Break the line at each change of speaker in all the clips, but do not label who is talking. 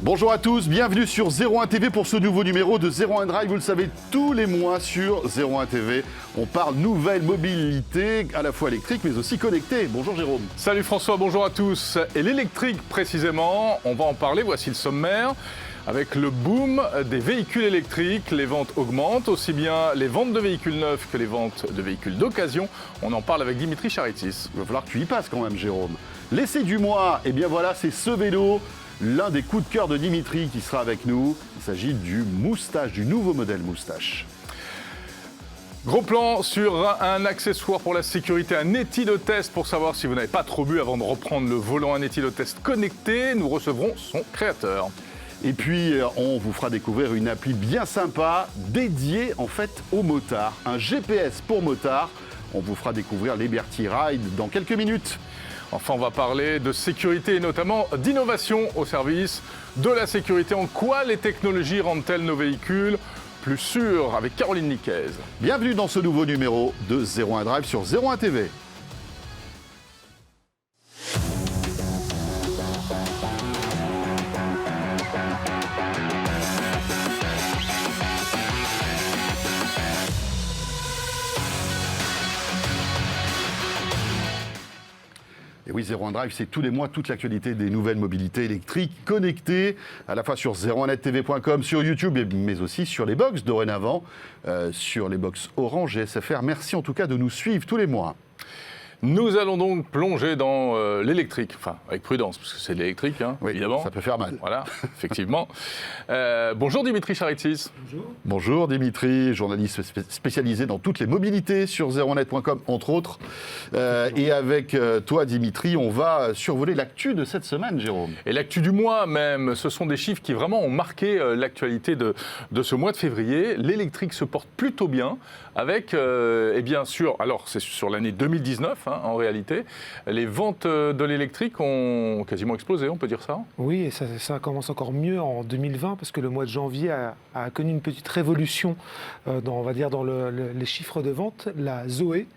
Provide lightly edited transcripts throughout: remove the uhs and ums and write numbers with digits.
Bonjour à tous, bienvenue sur 01 TV pour ce nouveau numéro de 01 Drive. Vous le savez, tous les mois sur 01 TV, on parle nouvelle mobilité, à la fois électrique mais aussi connectée. Bonjour Jérôme.
Salut François, bonjour à tous. Et l'électrique précisément, on va en parler, voici le sommaire. Avec le boom des véhicules électriques, les ventes augmentent, aussi bien les ventes de véhicules neufs que les ventes de véhicules d'occasion. On en parle avec Dimitri Charitis.
Il va falloir que tu y passes quand même Jérôme. L'essai du mois, et bien voilà, c'est ce vélo. L'un des coups de cœur de Dimitri qui sera avec nous, il s'agit du moustache, du nouveau modèle moustache.
Gros plan sur un accessoire pour la sécurité, un éthylotest pour savoir si vous n'avez pas trop bu avant de reprendre le volant, un éthylotest connecté. Nous recevrons son créateur.
Et puis, on vous fera découvrir une appli bien sympa, dédiée en fait aux motards. Un GPS pour motards. On vous fera découvrir Liberty Ride dans quelques minutes.
Enfin, on va parler de sécurité et notamment d'innovation au service de la sécurité. En quoi les technologies rendent-elles nos véhicules plus sûrs avec Caroline Niquez.
Bienvenue dans ce nouveau numéro de 01 Drive sur 01 TV. Et oui, 01 Drive, c'est tous les mois toute l'actualité des nouvelles mobilités électriques connectées, à la fois sur 01nettv.com, sur YouTube, mais aussi sur les box dorénavant, sur les box Orange et SFR. Merci en tout cas de nous suivre tous les mois.
Nous allons donc plonger dans l'électrique, enfin avec prudence, parce que c'est de l'électrique, hein,
oui,
évidemment.
Ça peut faire mal.
Voilà, effectivement. Bonjour Dimitri Charitis.
Bonjour.
Bonjour Dimitri, journaliste spécialisé dans toutes les mobilités sur 01net.com, entre autres. Et avec toi Dimitri, on va survoler l'actu de cette semaine, Jérôme.
Et l'actu du mois même, ce sont des chiffres qui vraiment ont marqué l'actualité de ce mois de février. L'électrique se porte plutôt bien, avec, et bien sûr, alors c'est sur l'année 2019, en réalité, les ventes de l'électrique ont quasiment explosé, on peut dire ça.
Oui, et ça commence encore mieux en 2020 parce que le mois de janvier a connu une petite révolution dans les chiffres de vente. La Zoé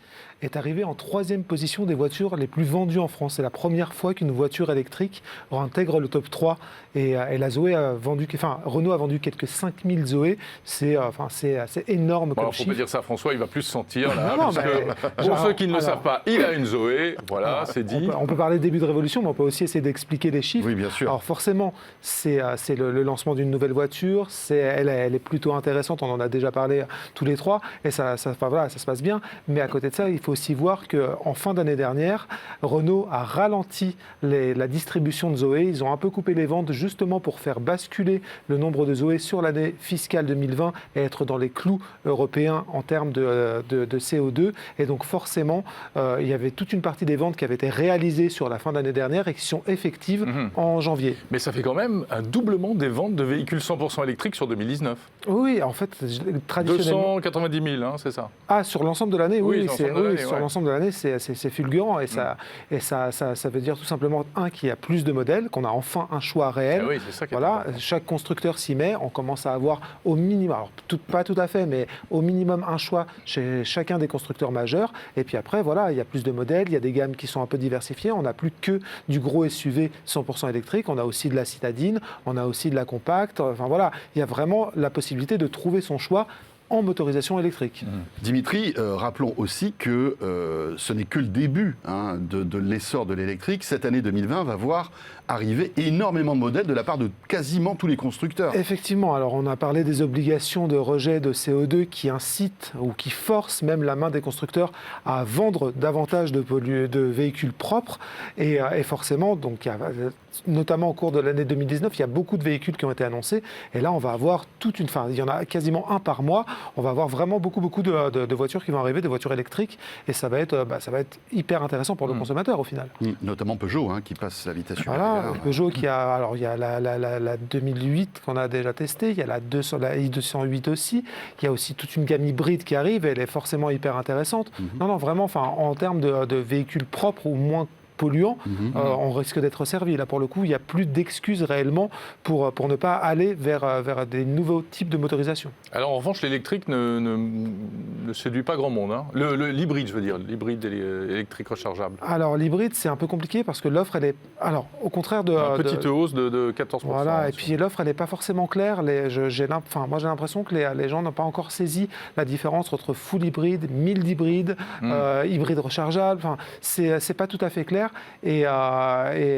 est arrivée en 3e position des voitures les plus vendues en France. C'est la première fois qu'une voiture électrique intègre le top 3. Et la Zoé a vendu, Renault a vendu quelques 5000 Zoé. C'est assez énorme comme
Alors,
chiffre.
faut pas dire ça, François, il va plus se sentir là.
Non,
parce que, pour ceux qui ne le savent pas, il a une Zoé, voilà, c'est dit.
On peut parler début de révolution, mais on peut aussi essayer d'expliquer les chiffres.
Oui, bien sûr.
Alors forcément, c'est le lancement d'une nouvelle voiture. Elle est plutôt intéressante, on en a déjà parlé tous les trois. Et ça se passe bien. Mais à côté de ça, il faut aussi voir qu'en fin d'année dernière, Renault a ralenti la distribution de Zoé. Ils ont un peu coupé les ventes justement pour faire basculer le nombre de Zoé sur l'année fiscale 2020 et être dans les clous européens en termes de CO2. Et donc forcément, il y avait toute une partie des ventes qui avaient été réalisées sur la fin d'année dernière et qui sont effectives en janvier.
Mais ça fait quand même un doublement des ventes de véhicules 100% électriques sur 2019.
Oui, en fait, traditionnellement...
290 000, c'est ça.
Ah, sur l'ensemble de l'année, oui,
sur
l'ensemble de l'année, c'est fulgurant. Et ça veut dire tout simplement, qu'il y a plus de modèles, qu'on a enfin un choix réel.
Oui, c'est ça qui est
voilà,
important.
chaque constructeur s'y met. On commence à avoir au minimum, alors pas tout à fait, mais au minimum un choix chez chacun des constructeurs majeurs. Et puis après, voilà, il y a plus de modèles, il y a des gammes qui sont un peu diversifiées. On n'a plus que du gros SUV 100% électrique. On a aussi de la citadine, on a aussi de la compacte. Enfin voilà, il y a vraiment la possibilité de trouver son choix en motorisation électrique.
Dimitri, rappelons aussi que ce n'est que le début de l'essor de l'électrique. Cette année 2020 va voir arriver énormément de modèles de la part de quasiment tous les constructeurs.
Effectivement, alors on a parlé des obligations de rejet de CO2 qui incitent ou qui forcent même la main des constructeurs à vendre davantage de véhicules propres et forcément, donc, notamment au cours de l'année 2019, il y a beaucoup de véhicules qui ont été annoncés et là on va avoir il y en a quasiment un par mois, on va avoir vraiment beaucoup de voitures qui vont arriver, des voitures électriques et ça va être hyper intéressant pour le consommateur au final.
Notamment Peugeot qui passe la vitesse
supérieure.
Voilà,
Peugeot il y a la 2008 qu'on a déjà testée, il y a la i208 aussi, il y a aussi toute une gamme hybride qui arrive, elle est forcément hyper intéressante. Non, vraiment, en termes de véhicules propres ou moins polluants, on risque d'être servi. Là, pour le coup, il n'y a plus d'excuses réellement pour ne pas aller vers des nouveaux types de motorisation.
Alors, en revanche, l'électrique ne séduit pas grand monde. Hein. L'hybride, je veux dire, l'hybride électrique rechargeable.
Alors, l'hybride, c'est un peu compliqué parce que l'offre, elle est... Alors, au contraire de...
Une petite hausse de 14%.
Voilà, et puis l'offre, elle n'est pas forcément claire. Moi, j'ai l'impression que les gens n'ont pas encore saisi la différence entre full hybride, mild hybride, hybride rechargeable. Enfin, c'est pas tout à fait clair. Et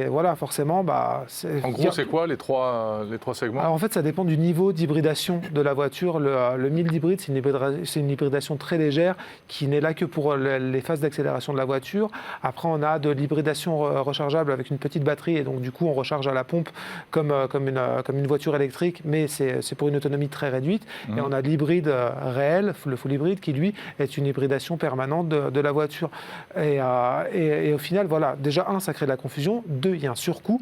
voilà, forcément,
en gros, c'est quoi les trois segments?
Alors, en fait, ça dépend du niveau d'hybridation de la voiture. Le mild hybride, c'est une hybridation très légère qui n'est là que pour les phases d'accélération de la voiture. Après, on a de l'hybridation rechargeable avec une petite batterie et donc du coup, on recharge à la pompe comme une voiture électrique, mais c'est pour une autonomie très réduite. Et on a l'hybride réel, le full hybride, qui lui est une hybridation permanente de la voiture. Et au final, voilà, déjà, ça crée de la confusion. 2, il y a un surcoût.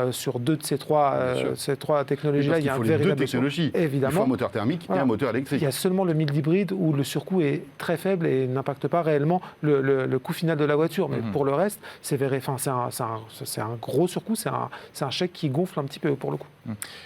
Sur 2 de ces trois technologies-là, il y a un véritable
deux technologies.
Évidemment.
Il faut un moteur thermique et un moteur électrique.
Il y a seulement le mild hybride où le surcoût est très faible et n'impacte pas réellement le coût final de la voiture. Mais pour le reste, c'est un gros surcoût, c'est un chèque qui gonfle un petit peu pour le coup.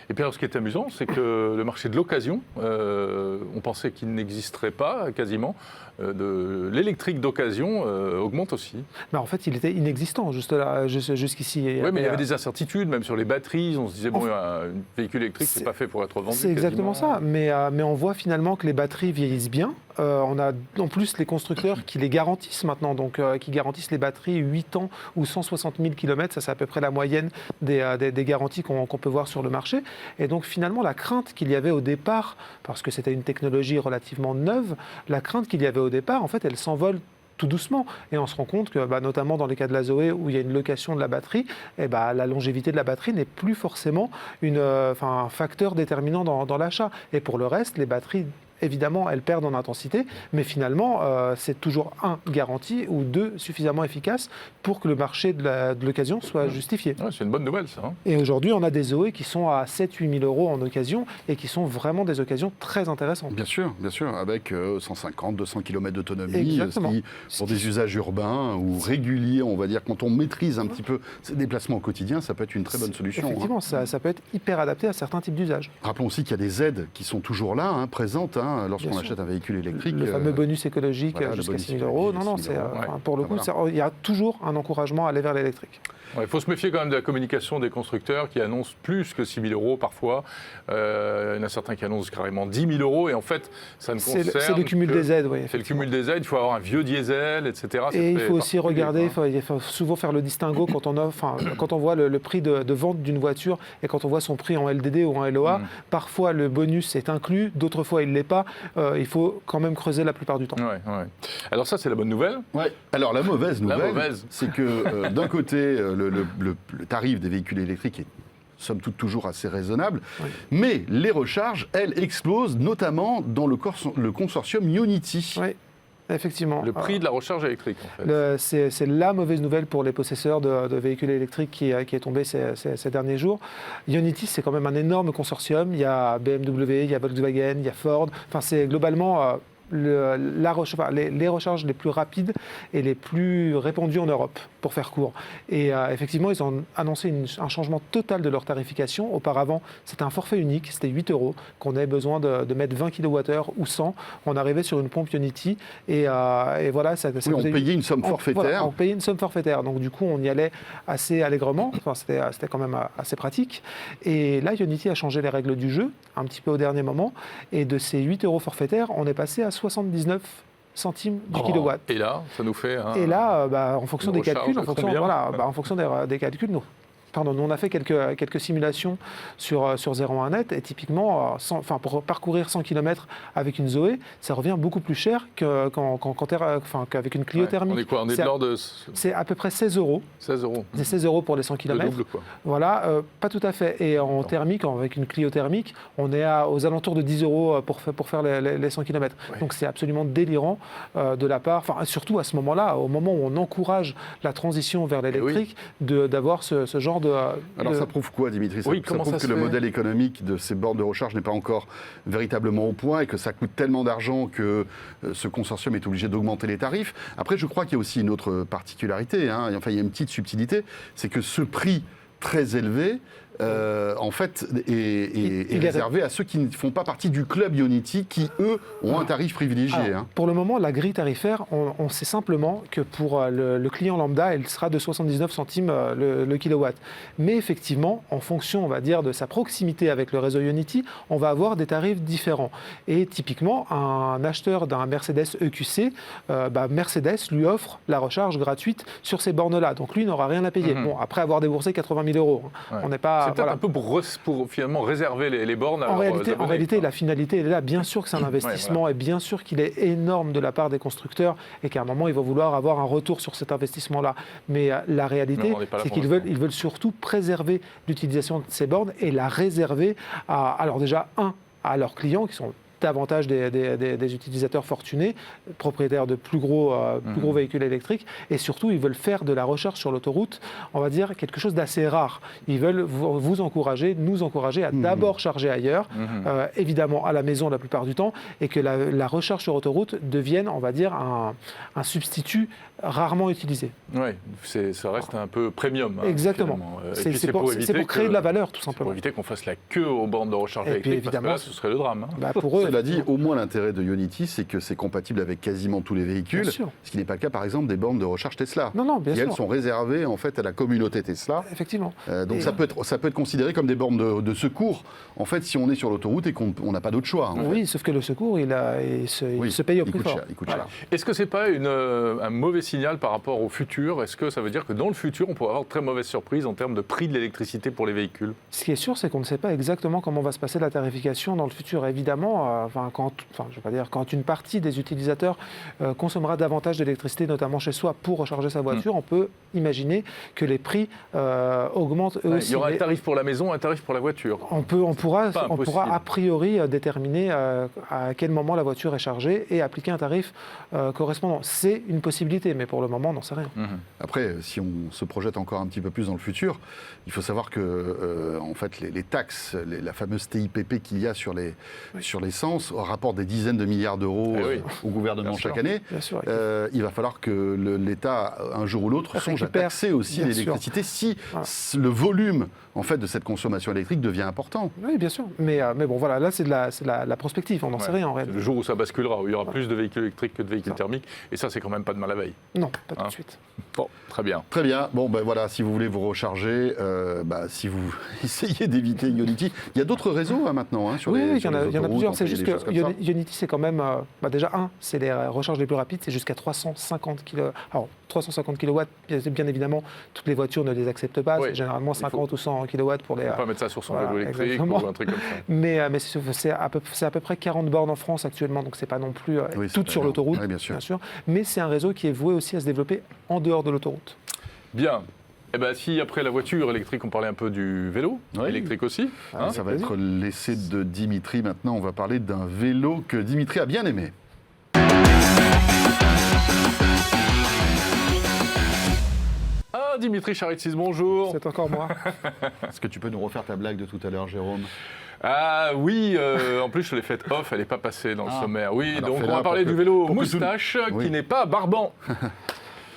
Et puis alors, ce qui est amusant, c'est que le marché de l'occasion, on pensait qu'il n'existerait pas quasiment, de l'électrique d'occasion augmente aussi.
En fait, il était inexistant jusqu'ici.
Oui, mais il y avait des incertitudes, même sur les batteries. On se disait, un véhicule électrique, c'est pas fait pour être vendu.
C'est exactement ça. Mais on voit finalement que les batteries vieillissent bien. On a en plus les constructeurs qui les garantissent maintenant, donc qui garantissent les batteries 8 ans ou 160 000 km. Ça, c'est à peu près la moyenne des garanties qu'on peut voir sur le marché. Et donc finalement, la crainte qu'il y avait au départ, parce que c'était une technologie relativement neuve, la crainte qu'il y avait au départ, en fait, elle s'envole tout doucement. Et on se rend compte que, notamment dans les cas de la Zoé, où il y a une location de la batterie, la longévité de la batterie n'est plus forcément un facteur déterminant dans l'achat. Et pour le reste, les batteries, évidemment, elles perdent en intensité, mais finalement, c'est toujours garanti ou 2 suffisamment efficace pour que le marché de l'occasion soit justifié.
Ouais, c'est une bonne nouvelle, ça.
Et aujourd'hui, on a des Zoé qui sont à 7 000 à 8 000 € en occasion et qui sont vraiment des occasions très intéressantes.
Bien sûr, avec 150, 200 km d'autonomie, ce qui, pour des usages urbains ou réguliers, on va dire, quand on maîtrise un petit peu ses déplacements au quotidien, ça peut être une très bonne solution.
Effectivement, ça peut être hyper adapté à certains types d'usages.
Rappelons aussi qu'il y a des aides qui sont toujours là, présentes, lorsqu'on achète un véhicule électrique.
Le fameux bonus écologique jusqu'à 6 000 €. Pour le coup, il y a toujours un encouragement à aller vers l'électrique.
Il faut se méfier quand même de la communication des constructeurs qui annoncent plus que 6 000 € parfois. Il y en a certains qui annoncent carrément 10 000 € et en fait, ça ne concerne
c'est le cumul des aides. Oui,
c'est le cumul des aides, il faut avoir un vieux diesel, etc.
Et il faut aussi regarder, il faut souvent faire le distinguo quand on voit le prix de vente d'une voiture et quand on voit son prix en LDD ou en LOA. Parfois, le bonus est inclus, d'autres fois, il ne l'est pas. Il faut quand même creuser la plupart du temps.
Alors ça, c'est la bonne nouvelle.
Alors la mauvaise nouvelle, c'est que d'un côté, le tarif des véhicules électriques est somme toute toujours assez raisonnable, mais les recharges, elles, explosent, notamment dans le consortium Ionity.
Oui. Effectivement.
Le prix de la recharge électrique, en fait.
C'est la mauvaise nouvelle pour les possesseurs de véhicules électriques qui est tombée ces derniers jours. Ionity, c'est quand même un énorme consortium. Il y a BMW, il y a Volkswagen, il y a Ford. Enfin, c'est globalement les recharges les plus rapides et les plus répandues en Europe, pour faire court. Et effectivement, ils ont annoncé un changement total de leur tarification. Auparavant, c'était un forfait unique, c'était 8 €, qu'on avait besoin de mettre 20 kWh ou 100. On arrivait sur une pompe Ionity et voilà.
On payait une somme forfaitaire.
On payait une somme forfaitaire. Donc du coup, on y allait assez allègrement. Enfin, c'était quand même assez pratique. Et là, Ionity a changé les règles du jeu, un petit peu au dernier moment. Et de ces 8 € forfaitaires, on est passé à 79 centimes du kilowatt.
Et là, ça nous fait
Et là, en fonction des calculs, en fonction des calculs, nous on a fait quelques simulations sur 01net et typiquement, pour parcourir 100 km avec une Zoé, ça revient beaucoup plus cher qu'avec une Clio thermique.
On est quoi? On est de l'ordre de...
C'est à peu près 16 €.
16 €.
C'est 16 € pour les 100 km.
Le double, quoi.
Voilà, pas tout à fait. Et en thermique, avec une Clio thermique, on est aux alentours de 10 € pour faire les 100 km. Ouais. Donc c'est absolument délirant de la part, surtout à ce moment-là, au moment où on encourage la transition vers l'électrique, d'avoir ce genre genre de...
Alors ça prouve quoi, Dimitri?
Oui,
ça prouve que le modèle économique de ces bornes de recharge n'est pas encore véritablement au point et que ça coûte tellement d'argent que ce consortium est obligé d'augmenter les tarifs. Après, je crois qu'il y a aussi une autre particularité, hein. Enfin, il y a une petite subtilité, c'est que ce prix très élevé, en fait, est réservé à ceux qui ne font pas partie du club Ionity, qui, eux, ont un tarif privilégié.
Alors, pour le moment, la grille tarifaire, on sait simplement que pour le client lambda, elle sera de 79 centimes le kilowatt. Mais effectivement, en fonction, on va dire, de sa proximité avec le réseau Ionity, on va avoir des tarifs différents. Et typiquement, un acheteur d'un Mercedes EQC, Mercedes lui offre la recharge gratuite sur ces bornes-là. Donc lui n'aura rien à payer. Bon, après avoir déboursé 80 000 €.
Ouais.
On n'est pas...
C'est peut-être un peu pour finalement réserver les bornes.
En réalité, la finalité, elle est là. Bien sûr que c'est un investissement et bien sûr qu'il est énorme de la part des constructeurs et qu'à un moment, ils vont vouloir avoir un retour sur cet investissement-là. Mais la réalité, c'est qu'ils veulent surtout préserver l'utilisation de ces bornes et la réserver alors déjà, à leurs clients qui sont davantage des utilisateurs fortunés, propriétaires de plus gros véhicules électriques, et surtout, ils veulent faire de la recharge sur l'autoroute, on va dire, quelque chose d'assez rare. Ils veulent vous encourager, nous encourager à d'abord charger ailleurs, évidemment à la maison la plupart du temps, et que la recharge sur autoroute devienne, on va dire, un substitut rarement utilisé.
Oui, ça reste un peu premium.
Exactement. C'est pour créer de la valeur, tout simplement.
Pour éviter qu'on fasse la queue aux bornes de recharge électrique, parce que là, ce serait le drame.
Pour eux,
cela dit, au moins l'intérêt de Ionity, c'est que c'est compatible avec quasiment tous les véhicules, ce qui n'est pas le cas, par exemple, des bornes de recharge Tesla.
Non, bien sûr.
Elles sont réservées, en fait, à la communauté Tesla.
Effectivement.
Donc ça peut être considéré comme des bornes de secours, en fait, si on est sur l'autoroute et qu'on n'a pas d'autre choix.
Oui, sauf que le secours, il se paye au prix fort.
Il coûte cher.
Est-ce que ce n'est pas un mauvais signal par rapport au futur? Est-ce que ça veut dire que dans le futur, on pourrait avoir de très mauvaises surprises en termes de prix de l'électricité pour les véhicules?
Ce qui est sûr, c'est qu'on ne sait pas exactement comment va se passer la tarification dans le futur. Évidemment, quand une partie des utilisateurs consommera davantage d'électricité, notamment chez soi, pour recharger sa voiture, on peut imaginer que les prix augmentent eux aussi.
Il y aura un tarif pour la maison, un tarif pour la voiture.
On pourra a priori déterminer à quel moment la voiture est chargée et appliquer un tarif correspondant. C'est une possibilité, mais pour le moment, on n'en sait rien.
Après, si on se projette encore un petit peu plus dans le futur, il faut savoir que en fait, les taxes, la fameuse TIPP qu'il y a sur l'essence, rapporte des dizaines de milliards d'euros au gouvernement chaque année. Il va falloir que l'État, un jour ou l'autre, songe à taxer aussi l'électricité si le volume en fait, de cette consommation électrique devient important.
Oui, bien sûr. Mais bon, voilà, là, c'est de la prospective. On n'en sait rien en réalité.
Le jour où ça basculera, où il y aura plus de véhicules électriques que de véhicules thermiques. Et ça, c'est quand même pas de mal la veille.
Non, pas tout de suite.
Bon, très bien.
Très bien. Bon, ben voilà, si vous voulez vous recharger, si vous essayez d'éviter Ionity, il y a d'autres réseaux maintenant sur
oui,
les
il y en a plusieurs. C'est juste que Ionity, c'est quand même, déjà, c'est les recharges les plus rapides, c'est jusqu'à 350 kW. Alors, 350 kW, bien évidemment, toutes les voitures ne les acceptent pas. C'est généralement 50 ou 100 kW pour les...
On ne peut pas mettre ça sur son vélo électrique ou un truc comme ça.
Mais c'est à peu près 40 bornes en France actuellement, donc c'est pas non plus toutes sur l'autoroute, bien sûr. Mais c'est un réseau qui est voué aussi à se développer en dehors de l'autoroute.
Bien. Eh bien, si après la voiture électrique, on parlait un peu du vélo électrique aussi.
Ça va être l'essai de Dimitri. Maintenant, on va parler d'un vélo que Dimitri a bien aimé.
Dimitri Charitsis, bonjour.
C'est encore moi.
Est-ce que tu peux nous refaire ta blague de tout à l'heure, Jérôme?
Ah oui, en plus je l'ai faite off, elle n'est pas passée dans le sommaire. Oui, alors donc on va parler du vélo moustache qui n'est pas barbant.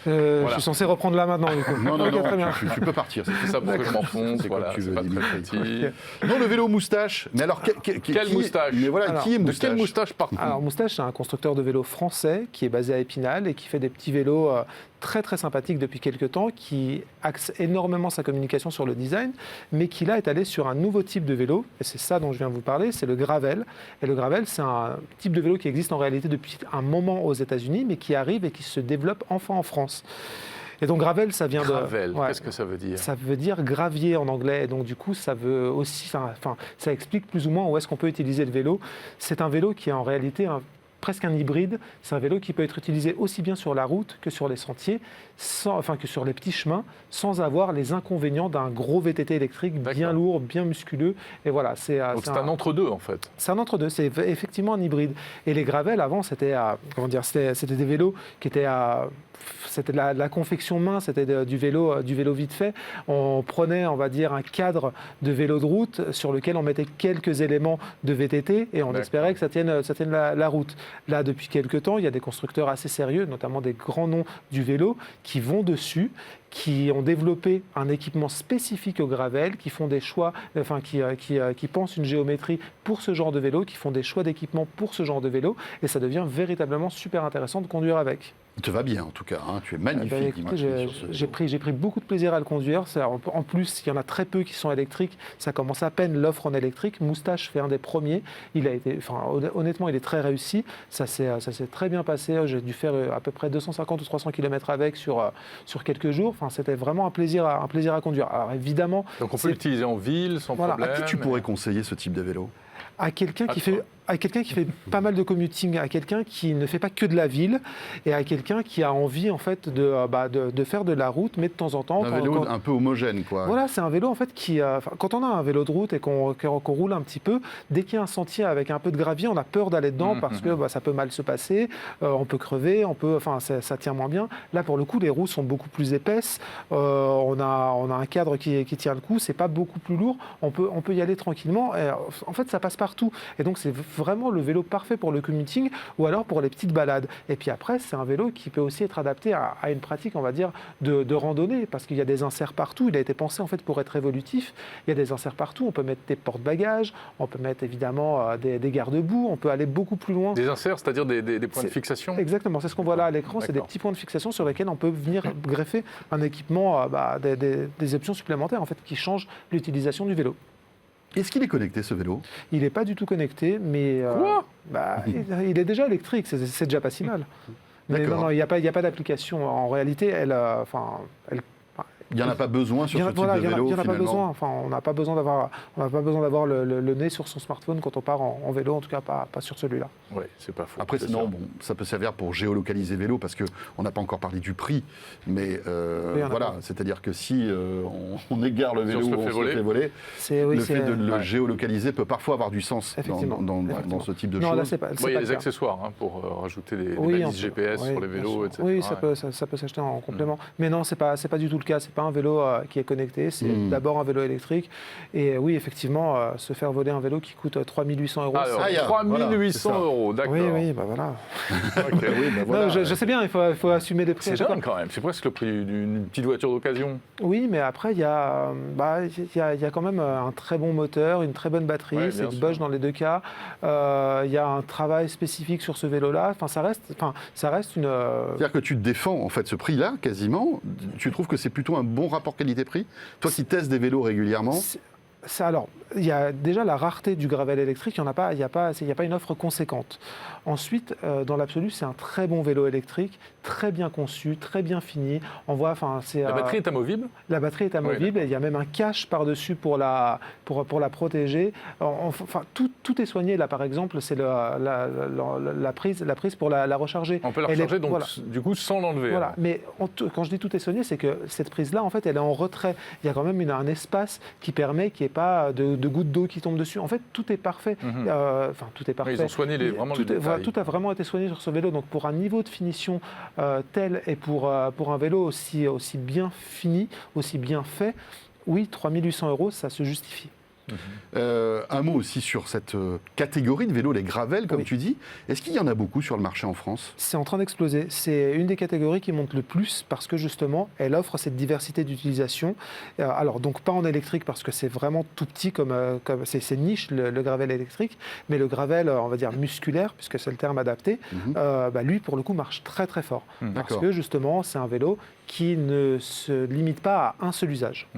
Je suis censé reprendre là maintenant. Du coup.
Non, très bien. Tu peux partir.
C'est ça pour que je m'enfonce. Voilà, c'est pas très petit.
Non, le vélo moustache. Mais alors,
quelle moustache?
Mais voilà, qui est moustache?
De quelle moustache par contre?
Alors, Moustache, c'est un constructeur de vélos français qui est basé à Épinal et qui fait des petits vélos très très sympathique depuis quelques temps, qui axe énormément sa communication sur le design, mais qui là est allé sur un nouveau type de vélo, et c'est ça dont je viens de vous parler, c'est le Gravel. Et le Gravel, c'est un type de vélo qui existe en réalité depuis un moment aux États-Unis, mais qui arrive et qui se développe enfin en France. Et donc Gravel, ça vient
Gravel, qu'est-ce que ça veut dire?
Ça veut dire gravier en anglais, et donc du coup ça veut aussi, ça explique plus ou moins où est-ce qu'on peut utiliser le vélo. C'est un vélo qui est en réalité presque un hybride. C'est un vélo qui peut être utilisé aussi bien sur la route que sur les sentiers, que sur les petits chemins, sans avoir les inconvénients d'un gros VTT électrique bien lourd, bien musculeux. Et voilà,
donc c'est un entre-deux en fait.
C'est un entre-deux, c'est effectivement un hybride. Et les gravels avant, c'était des vélos qui étaient c'était de la confection main, c'était du vélo vite fait. On prenait, on va dire, un cadre de vélo de route sur lequel on mettait quelques éléments de VTT et on espérait que ça tienne la route. Là, depuis quelques temps, il y a des constructeurs assez sérieux, notamment des grands noms du vélo, qui vont dessus, qui ont développé un équipement spécifique au gravel, qui font des choix, qui pensent une géométrie pour ce genre de vélo, qui font des choix d'équipement pour ce genre de vélo, et ça devient véritablement super intéressant de conduire avec.
Il te va bien en tout cas, hein. Tu es magnifique.
Écoutez, j'ai pris beaucoup de plaisir à le conduire. En plus, il y en a très peu qui sont électriques. Ça commence à peine l'offre en électrique. Moustache fait un des premiers. Honnêtement, il est très réussi. Ça s'est très bien passé. J'ai dû faire à peu près 250 ou 300 km avec sur quelques jours. C'était vraiment un plaisir à conduire. Alors évidemment,
donc on peut l'utiliser en ville sans problème.
À qui tu pourrais conseiller ce type de vélo ?
À quelqu'un qui fait pas mal de commuting, à quelqu'un qui ne fait pas que de la ville et à quelqu'un qui a envie en fait de faire de la route, mais de temps en temps.
Un vélo un peu homogène, quoi.
Voilà, c'est un vélo en fait qui, quand on a un vélo de route et qu'on roule un petit peu, dès qu'il y a un sentier avec un peu de gravier, on a peur d'aller dedans parce que ça peut mal se passer, on peut crever, ça tient moins bien. Là, pour le coup, les roues sont beaucoup plus épaisses, on a un cadre qui tient le coup, c'est pas beaucoup plus lourd, on peut y aller tranquillement. Et, en fait, ça passe partout. Et donc, c'est vraiment le vélo parfait pour le commuting ou alors pour les petites balades. Et puis après, c'est un vélo qui peut aussi être adapté à une pratique, on va dire, de randonnée, parce qu'il y a des inserts partout. Il a été pensé en fait pour être évolutif. Il y a des inserts partout. On peut mettre des porte-bagages, on peut mettre évidemment des garde-boue, on peut aller beaucoup plus loin.
Des inserts, c'est-à-dire des points de fixation ?
Exactement, c'est ce qu'on voit là à l'écran. C'est des petits points de fixation sur lesquels on peut venir greffer un équipement, des options supplémentaires en fait, qui changent l'utilisation du vélo.
Est-ce qu'il est connecté, ce vélo ?
Il n'est pas du tout connecté, mais
Quoi
il est déjà électrique, c'est déjà pas si mal. Mais non, il n'y a pas d'application. En réalité,
il n'y en a pas besoin sur ce type de vélo,
il n'y en a pas besoin.
finalement.
On n'a pas besoin d'avoir le nez sur son smartphone quand on part en vélo, en tout cas pas sur celui-là.
Oui, c'est pas faux.
Après, sinon, ça peut servir pour géolocaliser vélo, parce qu'on n'a pas encore parlé du prix. Mais voilà, c'est-à-dire que si on égare le vélo ou on se le fait voler, le fait de le géolocaliser peut parfois avoir du sens dans ce type de choses.
Là,
il y a des accessoires pour rajouter des balises GPS sur les vélos, etc.
Oui, ça peut s'acheter en complément. Mais non, c'est pas du tout le cas. C'est pas un vélo qui est connecté, c'est d'abord un vélo électrique. Et oui, effectivement, se faire voler un vélo qui coûte 3 800 €.
Alors, 3 800 €, d'accord.
Oui, voilà.
Voilà.
Non, je sais bien, il faut assumer les prix.
C'est dingue quand même, c'est presque le prix d'une petite voiture d'occasion.
Oui, mais après, il y a quand même un très bon moteur, une très bonne batterie, c'est du Bosch dans les deux cas. Il y a un travail spécifique sur ce vélo-là. Ça reste une...
C'est-à-dire que tu te défends, en fait, ce prix-là, quasiment. Tu trouves que c'est plutôt un bon rapport qualité-prix ? Toi qui testes des vélos régulièrement ?
Alors, il y a déjà la rareté du gravel électrique, il n'y a pas une offre conséquente. Ensuite, dans l'absolu, c'est un très bon vélo électrique, très bien conçu, très bien fini. On voit,
la batterie est amovible ?
La batterie est amovible, il y a même un cache par-dessus pour la protéger. Tout est soigné. Là, par exemple, c'est la prise pour la recharger.
On peut la recharger, du coup, sans l'enlever.
Voilà, mais quand je dis tout est soigné, c'est que cette prise-là, en fait, elle est en retrait. Il y a quand même un espace qui permet qu'il n'y ait pas de gouttes d'eau qui tombent dessus. En fait, tout est parfait. Tout est parfait.
Ils ont soigné les détails.
Tout a vraiment été soigné sur ce vélo. Donc, pour un niveau de finition tel et pour un vélo aussi bien fini, aussi bien fait, oui, 3 800 €, ça se justifie.
Un mot aussi sur cette catégorie de vélos, les gravels, comme tu dis. Est-ce qu'il y en a beaucoup sur le marché en France ?
C'est en train d'exploser. C'est une des catégories qui monte le plus parce que justement, elle offre cette diversité d'utilisation. Alors, donc pas en électrique parce que c'est vraiment tout petit, comme c'est niche le gravel électrique, mais le gravel, on va dire musculaire, puisque c'est le terme adapté, lui, pour le coup, marche très très fort. Parce que justement, c'est un vélo qui ne se limite pas à un seul usage.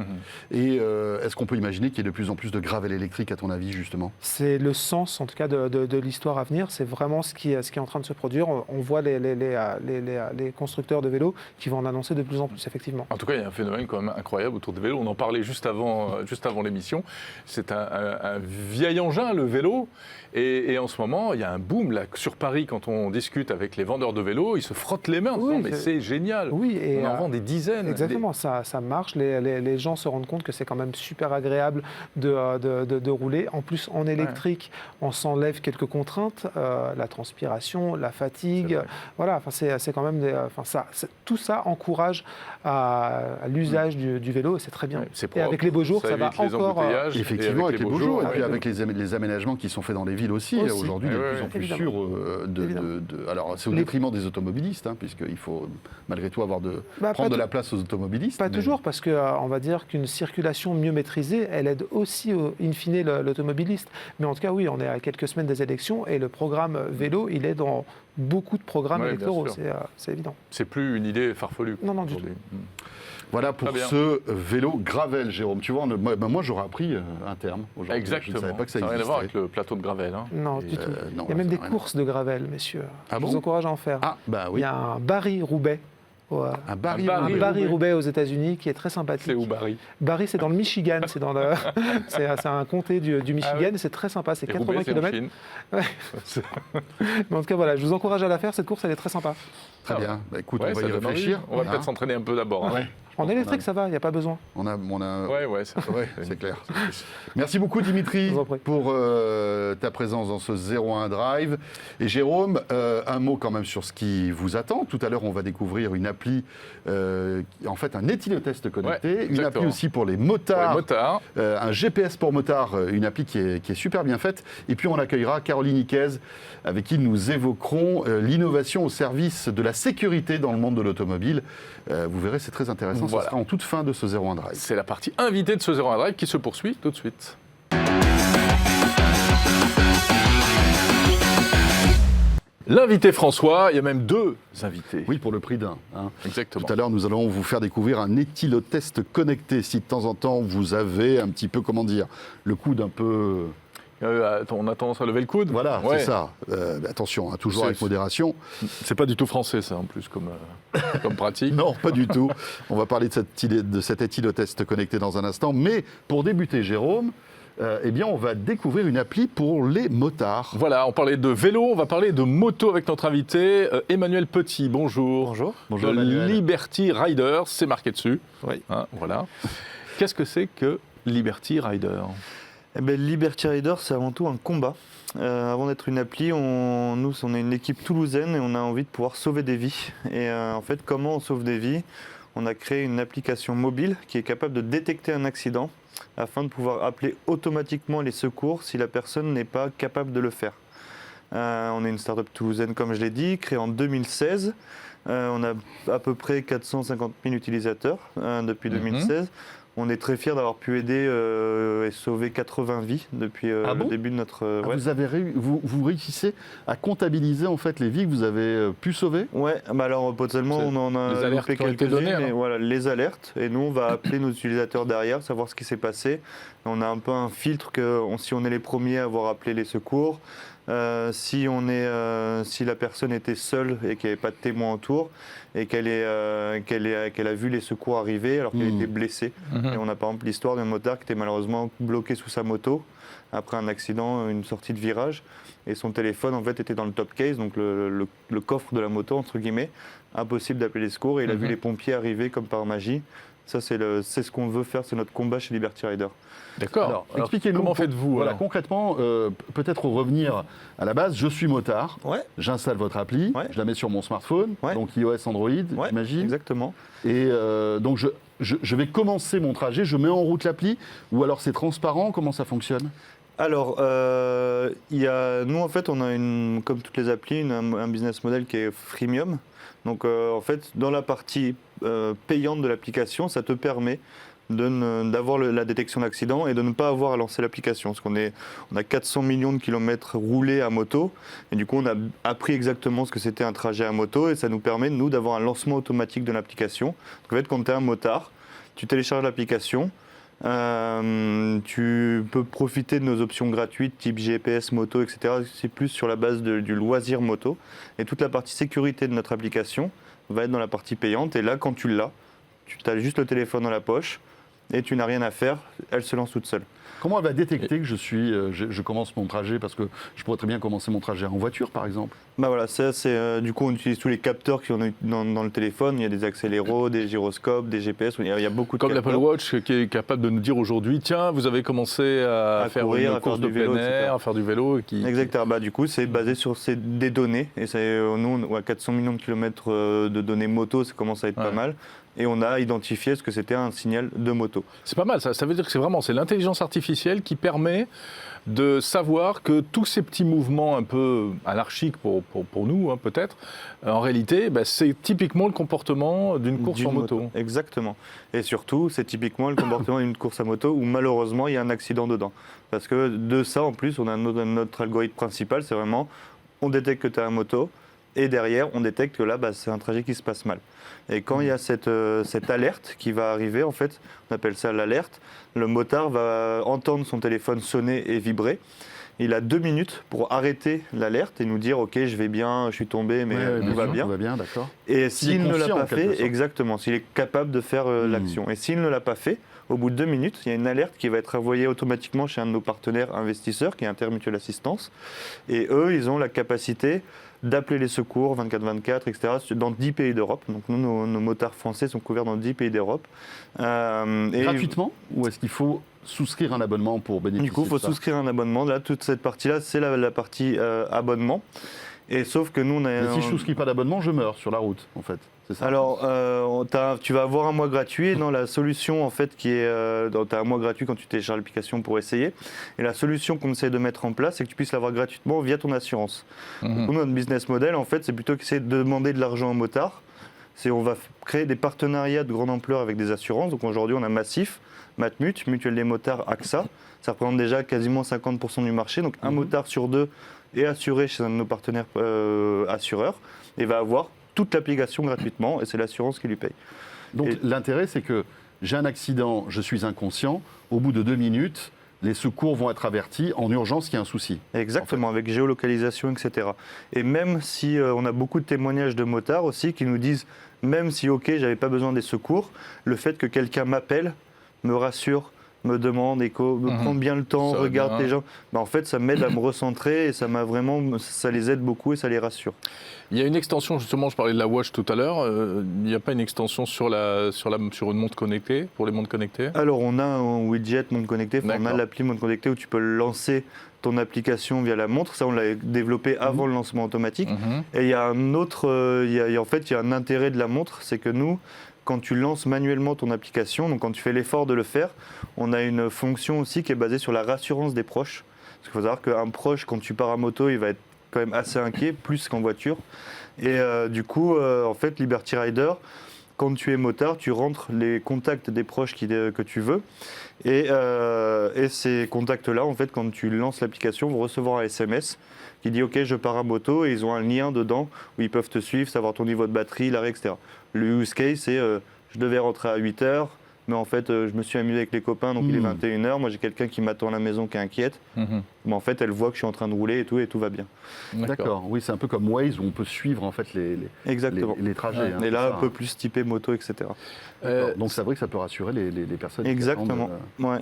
Et est-ce qu'on peut imaginer qu'il y ait de plus en plus de gravel électrique à ton avis justement?
C'est le sens, en tout cas, de l'histoire à venir. C'est vraiment ce qui est en train de se produire. On voit les constructeurs de vélos qui vont en annoncer de plus en plus, effectivement.
En tout cas, il y a un phénomène quand même incroyable autour des vélos. On en parlait juste avant l'émission. C'est un vieil engin, le vélo. Et en ce moment, il y a un boom là, sur Paris, quand on discute avec les vendeurs de vélos, ils se frottent les mains en disant, mais c'est génial.
Oui, et
on en vend des dizaines.
Exactement, ça marche. Les gens se rendent compte que c'est quand même super agréable de rouler. En plus, en électrique, on s'enlève quelques contraintes, la transpiration, la fatigue. Voilà, c'est quand même tout ça encourage à l'usage du vélo, et c'est très bien.
Ouais,
et avec les beaux jours, ça va encore.
Effectivement, avec les beaux jours, et puis avec les aménagements qui sont faits dans les villes aussi. Aujourd'hui, il est de plus en plus sûr alors, c'est au détriment des automobilistes, puisqu'il faut malgré tout prendre de la place aux automobilistes.
Pas toujours, parce qu'on va dire qu'une circulation mieux maîtrisée, elle aide aussi, in fine, l'automobiliste. Mais en tout cas, oui, on est à quelques semaines des élections, et le programme vélo, il est dans beaucoup de programmes électoraux, c'est évident. C'est
plus une idée farfelue.
Non, du tout.
Voilà pour ce vélo gravel, Jérôme. Tu vois, moi j'aurais appris un terme aujourd'hui.
Exactement.
Je ne savais pas que ça
n'a
existait.
rien à voir avec le plateau de gravel.
Non, du tout. Il y a même des courses de gravel, messieurs. Je vous encourage à en faire.
Ah, bah oui.
Il y a un Barry-Roubaix.
Un
Barry-Roubaix aux États-Unis qui est très sympathique.
C'est où Barry?
Barry, c'est dans le Michigan. C'est un comté du Michigan. C'est très sympa. C'est 80 km. Ouais. Mais en tout cas, voilà, je vous encourage à la faire. Cette course, elle est très sympa.
Très bien. Bah, écoute, on va y réfléchir.
On va peut-être s'entraîner un peu d'abord.
En électrique, ça va, il n'y a pas besoin.
C'est clair. Merci beaucoup, Dimitri, pour ta présence dans ce 01 Drive. Et Jérôme, un mot quand même sur ce qui vous attend. Tout à l'heure, on va découvrir une appli, en fait, un éthylotest connecté, une appli aussi pour les motards, un GPS pour motards, une appli qui est super bien faite. Et puis, on accueillera Caroline Iquez, avec qui nous évoquerons l'innovation au service de la sécurité dans le monde de l'automobile. Vous verrez, c'est très intéressant. Ça sera en toute fin de ce 01 Drive.
C'est la partie invitée de ce 01 Drive qui se poursuit tout de suite. L'invité François, il y a même deux invités.
Oui, pour le prix d'un.
Exactement.
Tout à l'heure, nous allons vous faire découvrir un éthylotest connecté. Si de temps en temps, vous avez un petit peu, le coude un peu...
on a tendance à lever le coude.
Voilà, c'est ça. Attention, toujours avec modération.
C'est pas du tout français, ça, en plus, comme pratique.
Non, pas du tout. On va parler de cet éthylotest connecté dans un instant. Mais pour débuter, Jérôme, on va découvrir une appli pour les motards.
Voilà, on parlait de vélo, on va parler de moto avec notre invité, Emmanuel Petit. Bonjour.
Bonjour.
Liberty Rider, c'est marqué dessus.
Oui.
Voilà. Qu'est-ce que c'est que Liberty Rider ?
Liberty Rider, c'est avant tout un combat. Avant d'être une appli, on est une équipe toulousaine et on a envie de pouvoir sauver des vies. Et en fait, comment on sauve des vies ? On a créé une application mobile qui est capable de détecter un accident afin de pouvoir appeler automatiquement les secours si la personne n'est pas capable de le faire. On est une start-up toulousaine, comme je l'ai dit, créée en 2016. On a à peu près 450 000 utilisateurs depuis 2016. On est très fiers d'avoir pu aider et sauver 80 vies depuis le début de notre...
Vous réussissez à comptabiliser en fait les vies que vous avez pu sauver ?
Ouais, alors potentiellement on en a loupé quelques-unes, mais voilà, les alertes. Et nous on va appeler nos utilisateurs derrière, savoir ce qui s'est passé. On a un peu un filtre que si on est les premiers à avoir appelé les secours, si la personne était seule et qu'il n'y avait pas de témoin autour et qu'elle a vu les secours arriver alors qu'elle était blessée. Et on a par exemple l'histoire d'un motard qui était malheureusement bloqué sous sa moto après un accident, une sortie de virage, et son téléphone en fait était dans le top case, donc le coffre de la moto entre guillemets, impossible d'appeler les secours, et il a vu les pompiers arriver comme par magie. Ça c'est ce qu'on veut faire, c'est notre combat chez Liberty Rider.
D'accord.
Alors expliquez-nous,
comment faites-vous
concrètement, peut-être revenir à la base, je suis motard, j'installe votre appli, je la mets sur mon smartphone, donc iOS, Android, j'imagine.
Exactement.
Et donc je vais commencer mon trajet, je mets en route l'appli, ou alors c'est transparent, comment ça fonctionne ?
Alors, nous en fait, on a comme toutes les applis, un business model qui est freemium. Donc en fait, dans la partie payante de l'application, ça te permet d'avoir la détection d'accident et de ne pas avoir à lancer l'application. Parce on a 400 millions de kilomètres roulés à moto, et du coup on a appris exactement ce que c'était un trajet à moto, et ça nous permet, nous, d'avoir un lancement automatique de l'application. Donc en fait, quand tu es un motard, tu télécharges l'application, Tu peux profiter de nos options gratuites type GPS, moto, etc. C'est plus sur la base du loisir moto. Et toute la partie sécurité de notre application va être dans la partie payante. Et là, quand tu l'as, tu as juste le téléphone dans la poche et tu n'as rien à faire, elle se lance toute seule.
Comment elle va détecter que je commence mon trajet? Parce que je pourrais très bien commencer mon trajet en voiture, par exemple.
Bah voilà, du coup, on utilise tous les capteurs qui sont dans le téléphone. Il y a des accéléros, des gyroscopes, des GPS. Il y a beaucoup de
Comme
capteurs.
l'Apple Watch qui est capable de nous dire aujourd'hui, tiens, vous avez commencé à faire
courir,
une
à
course
faire
de
du vélo,
plein air,
etc.
à faire du vélo.
Exactement. Bah, du coup, c'est basé sur des données. Et nous, à 400 millions de kilomètres de données moto, ça commence à être pas mal. Et on a identifié ce que c'était un signal de moto.
C'est pas mal, ça veut dire que c'est l'intelligence artificielle qui permet de savoir que tous ces petits mouvements un peu anarchiques pour nous, hein, peut-être, en réalité, c'est typiquement le comportement d'une course en moto.
Exactement. Et surtout, c'est typiquement le comportement d'une course à moto où malheureusement, il y a un accident dedans. Parce que de ça, en plus, on a notre algorithme principal, c'est vraiment, on détecte que tu as un moto, et derrière, on détecte que là, c'est un trajet qui se passe mal. Et quand il y a cette alerte qui va arriver, en fait, on appelle ça l'alerte, le motard va entendre son téléphone sonner et vibrer. Il a 2 minutes pour arrêter l'alerte et nous dire « Ok, je vais bien, je suis tombé, mais tout va bien. »
D'accord.
Et s'il ne l'a pas fait, exactement, s'il est capable de faire l'action. Et s'il ne l'a pas fait, au bout de 2 minutes, il y a une alerte qui va être envoyée automatiquement chez un de nos partenaires investisseurs, qui est Intermutual Assistance. Et eux, ils ont la capacité d'appeler les secours 24/24, etc., dans 10 pays d'Europe. Donc nous, nos motards français sont couverts dans 10 pays d'Europe.
Gratuitement? Ou est-ce qu'il faut souscrire un abonnement pour bénéficier de ça?
Du coup, il faut souscrire un abonnement. Là, toute cette partie-là, c'est la partie abonnement. Et sauf que nous,
Mais si je ne souscris pas d'abonnement, je meurs sur la route, en fait. C'est ça?
Alors, tu vas avoir un mois gratuit. Et dans la solution, en fait, qui est... tu as un mois gratuit quand tu télécharges l'application pour essayer. Et la solution qu'on essaie de mettre en place, c'est que tu puisses l'avoir gratuitement via ton assurance. Donc, notre business model, en fait, c'est plutôt qu'essayer de demander de l'argent aux motards. On va créer des partenariats de grande ampleur avec des assurances. Donc, aujourd'hui, on a Massif, Matmut, Mutuelle des motards, AXA. Ça représente déjà quasiment 50% du marché. Donc, un motard sur 2 est assuré chez un de nos partenaires assureurs et va avoir toute l'application gratuitement et c'est l'assurance qui lui paye.
Donc l'intérêt, c'est que j'ai un accident, je suis inconscient, au bout de 2 minutes, les secours vont être avertis en urgence qu'il y a un souci.
Exactement, en fait. Avec géolocalisation, etc. Et même si on a beaucoup de témoignages de motards aussi qui nous disent, même si j'avais pas besoin des secours, le fait que quelqu'un m'appelle, me rassure, me demande, me prend bien le temps, regarde les gens. En fait, ça m'aide à me recentrer et ça les aide beaucoup et ça les rassure.
Il y a une extension, justement, je parlais de la Watch tout à l'heure. Il n'y a pas une extension sur une montre connectée, pour les montres connectées?
Alors, on a un widget montre connectée, on a l'appli montre connectée où tu peux lancer ton application via la montre. Ça, on l'a développé avant le lancement automatique. Et il y a un autre, en fait, il y a un intérêt de la montre, c'est que nous, quand tu lances manuellement ton application, donc quand tu fais l'effort de le faire, on a une fonction aussi qui est basée sur la rassurance des proches. Parce qu'il faut savoir qu'un proche, quand tu pars à moto, il va être quand même assez inquiet, plus qu'en voiture. Et du coup, en fait, Liberty Rider, quand tu es motard, tu rentres les contacts des proches que tu veux. Et ces contacts-là, en fait, quand tu lances l'application, vont recevoir un SMS qui dit « Ok, je pars à moto » et ils ont un lien dedans où ils peuvent te suivre, savoir ton niveau de batterie, l'arrêt, etc. Le use case, c'est je devais rentrer à 8 h, mais en fait, je me suis amusé avec les copains, donc il est 21 h. Moi, j'ai quelqu'un qui m'attend à la maison qui est inquiète. Mais en fait, elle voit que je suis en train de rouler et tout va bien.
D'accord. Oui, c'est un peu comme Waze où on peut suivre en fait les trajets.
Et là, un peu plus typé moto, etc.
Donc, c'est vrai que ça peut rassurer les personnes.
Exactement. Ouais.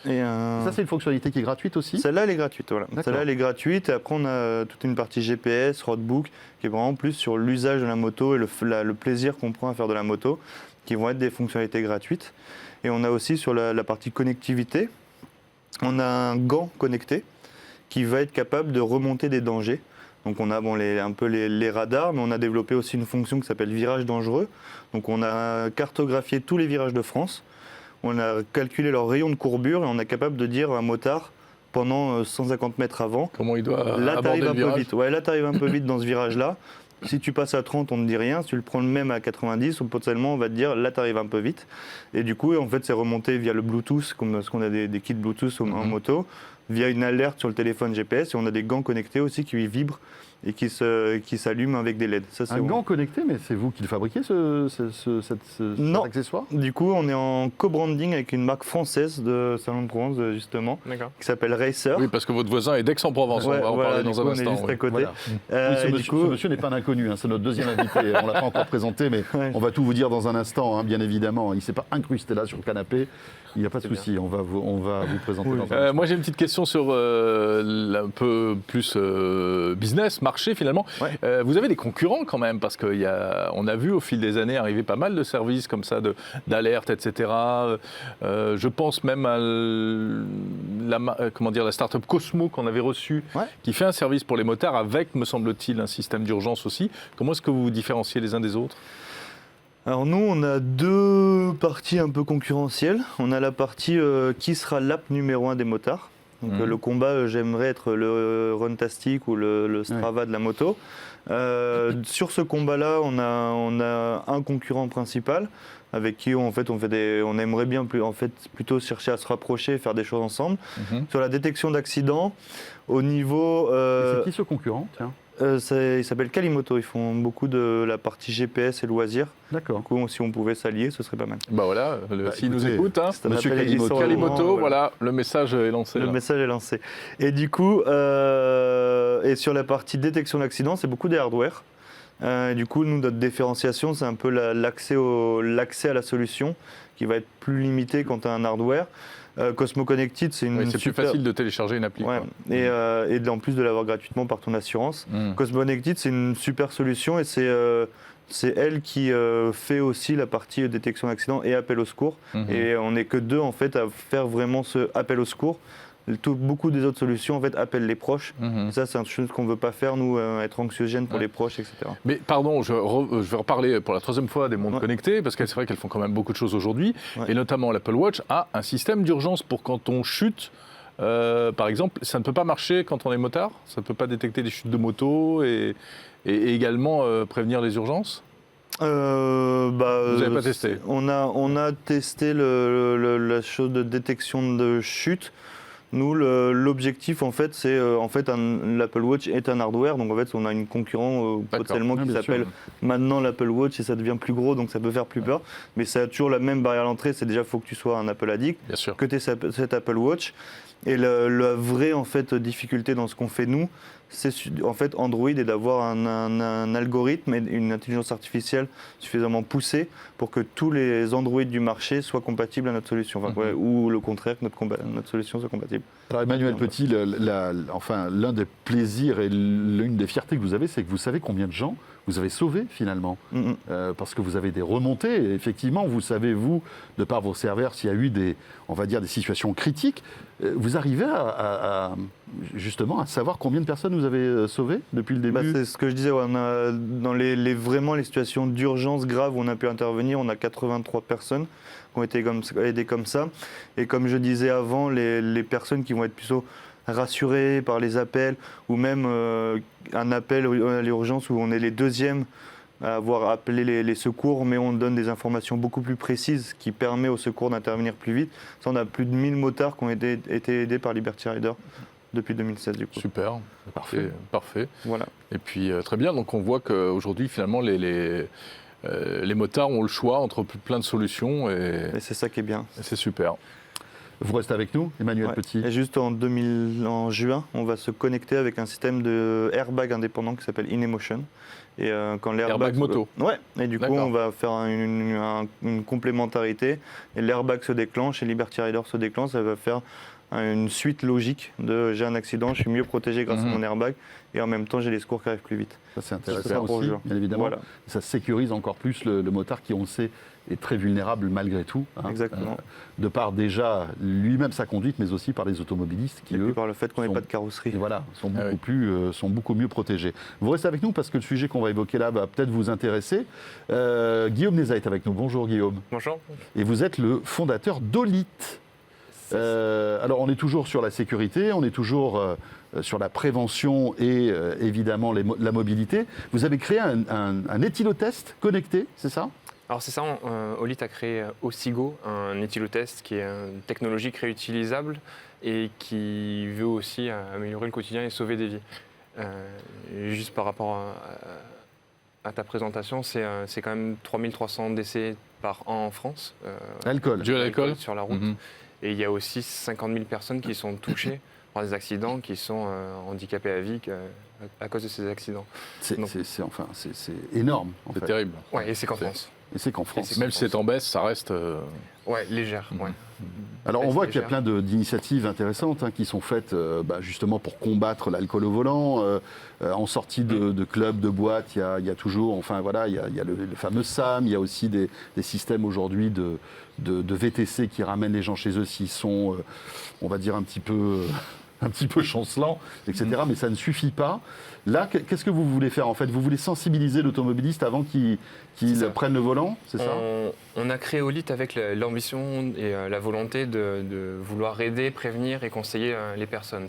Et
ça, c'est une fonctionnalité qui est gratuite aussi?
Celle-là, elle est gratuite, voilà. Celle-là, elle est gratuite. Et après, on a toute une partie GPS, roadbook, qui est vraiment plus sur l'usage de la moto et le plaisir qu'on prend à faire de la moto, qui vont être des fonctionnalités gratuites. Et on a aussi sur la partie connectivité, on a un gant connecté qui va être capable de remonter des dangers. Donc on a un peu les radars, mais on a développé aussi une fonction qui s'appelle virage dangereux. Donc on a cartographié tous les virages de France. On a calculé leur rayon de courbure et on est capable de dire à un motard pendant 150 mètres avant.
Comment il doit
là,
aborder le virage.
Vite. Ouais, là, tu arrives un peu vite dans ce virage-là. Si tu passes à 30, on ne dit rien. Si tu le prends le même à 90, potentiellement, on va te dire là, tu arrives un peu vite. Et du coup, en fait, c'est remonté via le Bluetooth, parce qu'on a des kits Bluetooth en moto, via une alerte sur le téléphone GPS. Et on a des gants connectés aussi qui vibrent et qui s'allume avec des LED. Ça,
un gant connecté, mais c'est vous qui le fabriquez, cet accessoire ?
Du coup, on est en co-branding avec une marque française de Salon de Provence, justement, qui s'appelle Racer.
Oui, parce que votre voisin est d'Aix-en-Provence, on va en parler dans un instant.
On est juste à côté.
Voilà. Ce monsieur n'est pas un inconnu, c'est notre deuxième invité. On ne l'a pas encore présenté, mais on va tout vous dire dans un instant, bien évidemment. Il ne s'est pas incrusté là sur le canapé. Il n'y a pas de souci, on va vous présenter dans un instant.
Moi, j'ai une petite question sur un peu plus business, marché finalement.
Ouais.
Vous avez des concurrents quand même, parce qu'on a vu au fil des années arriver pas mal de services comme ça, d'alerte, etc. Je pense même à la start-up Cosmo qu'on avait reçue, qui fait un service pour les motards avec, me semble-t-il, un système d'urgence aussi. Comment est-ce que vous vous différenciez les uns des autres ?
Alors nous, on a deux parties un peu concurrentielles. On a la partie qui sera l'app numéro 1 des motards. Donc le combat, j'aimerais être le Runtastic ou le Strava de la moto. Sur ce combat-là, on a un concurrent principal avec qui on aimerait bien plutôt chercher à se rapprocher et faire des choses ensemble. Sur la détection d'accidents, au niveau...
c'est qui ce concurrent, tiens ?
Il s'appelle Kalimoto, ils font beaucoup de la partie GPS et loisirs.
D'accord.
Du coup, si on pouvait s'allier, ce serait pas mal.
Bah voilà, s'il nous écoute,
Monsieur
Kalimoto, voilà, le message est lancé.
Le message est lancé. Et du coup, et sur la partie détection d'accident, c'est beaucoup des hardware. Du coup, nous, notre différenciation, c'est un peu l'accès à la solution qui va être plus limité quand tu as un hardware. Cosmo Connected, c'est
plus facile de télécharger une appli.
Ouais. Et en plus de l'avoir gratuitement par ton assurance. Cosmo Connected, c'est une super solution et c'est elle qui fait aussi la partie détection d'accident et appel au secours. Et on n'est que deux en fait à faire vraiment ce appel au secours. Beaucoup des autres solutions en fait appellent les proches. Ça, c'est une chose qu'on ne veut pas faire, nous, être anxiogène pour les proches, etc.
Mais pardon, je vais reparler pour la troisième fois des montres connectées, parce que c'est vrai qu'elles font quand même beaucoup de choses aujourd'hui, et notamment l'Apple Watch a un système d'urgence pour quand on chute. Par exemple, ça ne peut pas marcher quand on est motard, ça ne peut pas détecter des chutes de moto et également prévenir les urgences. Vous n'avez pas testé ?
On a testé la chose de détection de chute. Nous, l'objectif, en fait, c'est l'Apple Watch est un hardware, donc en fait, on a une concurrent potentiellement qui s'appelle maintenant l'Apple Watch et ça devient plus gros, donc ça peut faire plus peur. Mais ça a toujours la même barrière à l'entrée, c'est déjà faut que tu sois un Apple addict, que tu aies cet Apple Watch. Et la vraie difficulté dans ce qu'on fait nous, c'est en fait Android et d'avoir un algorithme et une intelligence artificielle suffisamment poussée pour que tous les Android du marché soient compatibles à notre solution, ou le contraire, que notre solution soit compatible.
Alors Emmanuel Petit, l'un des plaisirs et l'une des fiertés que vous avez, c'est que vous savez combien de gens vous avez sauvés finalement, parce que vous avez des remontées. Et effectivement, vous savez, vous, de par vos serveurs, s'il y a eu des situations critiques, vous arrivez justement à savoir combien de personnes vous avez sauvées depuis le début.
C'est ce que je disais, on a, dans les situations d'urgence grave où on a pu intervenir, on a 83 personnes qui ont été aidées comme ça. Et comme je disais avant, les personnes qui vont être plutôt rassurés par les appels ou même un appel à l'urgence où on est les deuxièmes à avoir appelé les secours, mais on donne des informations beaucoup plus précises qui permet aux secours d'intervenir plus vite. Ça, on a plus de 1000 motards qui ont été aidés par Liberty Rider depuis 2016 du coup.
Super, parfait.
Voilà.
Et puis très bien, donc on voit qu'aujourd'hui finalement les motards ont le choix entre plein de solutions et
c'est ça qui est bien.
Et c'est super.
Vous restez avec nous, Emmanuel Petit.
Et juste en juin, on va se connecter avec un système de airbag indépendant qui s'appelle InEmotion. Et quand
airbag moto.
Ouais. Et du coup, on va faire une complémentarité. Et l'airbag se déclenche et Liberty Rider se déclenche. Ça va faire une suite logique de j'ai un accident, je suis mieux protégé grâce à mon airbag. Et en même temps, j'ai les secours qui arrivent plus vite.
Ça, c'est intéressant aussi, bien évidemment. Voilà. Ça sécurise encore plus le motard qui, on le sait, est très vulnérable malgré tout.
Exactement.
De par déjà lui-même sa conduite, mais aussi par les automobilistes qui, eux,
par le fait qu'on n'ait pas de carrosserie.
Et voilà, sont beaucoup mieux protégés. Vous restez avec nous parce que le sujet qu'on va évoquer là va peut-être vous intéresser. Guillaume Nézat est avec nous. Bonjour Guillaume.
Bonjour.
Et vous êtes le fondateur d'Olit. Alors on est toujours sur la sécurité, on est toujours sur la prévention et évidemment la mobilité. Vous avez créé un éthylotest connecté, c'est ça ?
Alors c'est ça, Olit a créé Osigo, un éthylotest qui est une technologie réutilisable et qui veut aussi améliorer le quotidien et sauver des vies. Juste par rapport à ta présentation, c'est quand même 3300 décès par an en France.
Alcool.
Dû à l'alcool
sur la route. Et il y a aussi 50 000 personnes qui sont touchées par des accidents, qui sont handicapées à vie à cause de ces accidents.
C'est énorme.
C'est terrible.
Ouais, et c'est qu'en France.
Et c'est qu'en France.
Même si c'est en baisse, ça reste...
Ouais, légère. Ouais.
Alors on voit qu'il y a plein d'initiatives intéressantes qui sont faites justement pour combattre l'alcool au volant. En sortie de clubs, de boîtes, il y a toujours, il y a le fameux SAM, il y a aussi des systèmes aujourd'hui de VTC qui ramènent les gens chez eux s'ils sont, on va dire, un petit peu chancelants, etc. Mais ça ne suffit pas. Là, qu'est-ce que vous voulez faire en fait? Vous voulez sensibiliser l'automobiliste avant qu'il prenne le volant, c'est ça?
On a créé Olit avec l'ambition et la volonté de vouloir aider, prévenir et conseiller les personnes.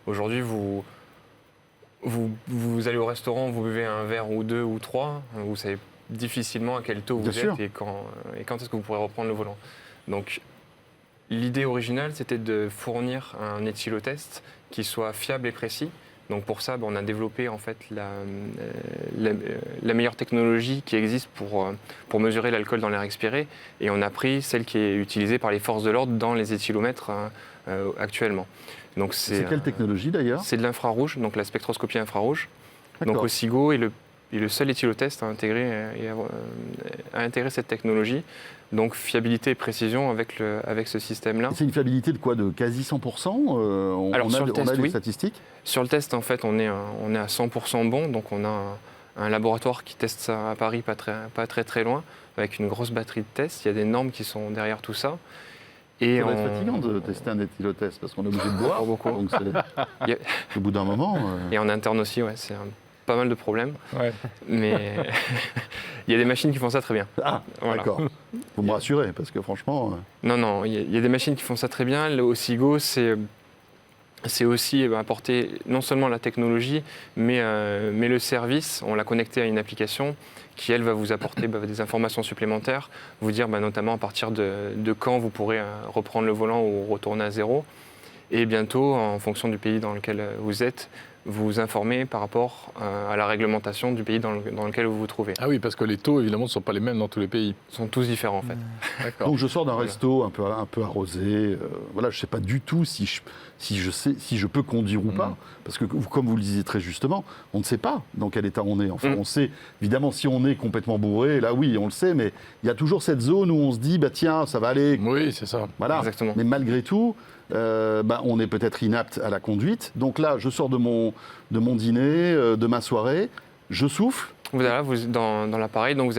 Aujourd'hui, vous allez au restaurant, vous buvez un verre ou deux ou trois, vous savez difficilement à quel taux vous êtes et quand est-ce que vous pourrez reprendre le volant. Donc, l'idée originale, c'était de fournir un éthylotest qui soit fiable et précis. Donc pour ça, on a développé en fait la meilleure technologie qui existe pour mesurer l'alcool dans l'air expiré, et on a pris celle qui est utilisée par les forces de l'ordre dans les éthylomètres actuellement. Donc
c'est quelle technologie d'ailleurs?
C'est de l'infrarouge, donc la spectroscopie infrarouge.
D'accord.
Donc Osigo est le seul éthylotest à intégrer cette technologie. Donc fiabilité et précision avec ce système-là.
C'est une fiabilité de quoi? De quasi 100%? On a des statistiques?
Sur le test, en fait, on est à 100% bon. Donc on a un laboratoire qui teste ça à Paris, pas très loin, avec une grosse batterie de tests. Il y a des normes qui sont derrière tout ça. Et
ça va être fatigant de tester un éthylotest parce qu'on est obligé de boire.
Beaucoup.
Donc au bout d'un moment...
Et en interne aussi, ouais, c'est pas mal de problèmes.
Ouais.
Mais il y a des machines qui font ça très bien.
Ah, voilà. D'accord. Vous me rassurez, parce que franchement...
Non, il y a des machines qui font ça très bien. Le Osigo, c'est aussi apporter non seulement la technologie, mais le service. On l'a connecté à une application qui, elle, va vous apporter des informations supplémentaires, vous dire notamment à partir de quand vous pourrez reprendre le volant ou retourner à zéro. Et bientôt, en fonction du pays dans lequel vous êtes, vous informer par rapport à la réglementation du pays dans lequel vous vous trouvez.
Ah oui, parce que les taux, évidemment, ne sont pas les mêmes dans tous les pays.
Ils sont tous différents, en fait.
D'accord.
Donc je sors d'un resto un peu arrosé. Je ne sais pas du tout si je peux conduire ou pas. Parce que, comme vous le disiez très justement, on ne sait pas dans quel état on est. Enfin, on sait, évidemment, si on est complètement bourré, là oui, on le sait, mais il y a toujours cette zone où on se dit, tiens, ça va aller.
Oui, c'est ça.
Voilà.
Exactement.
Mais malgré tout... on est peut-être inapte à la conduite. Donc là, je sors de mon dîner, de ma soirée, je souffle.
Voilà, dans l'appareil, donc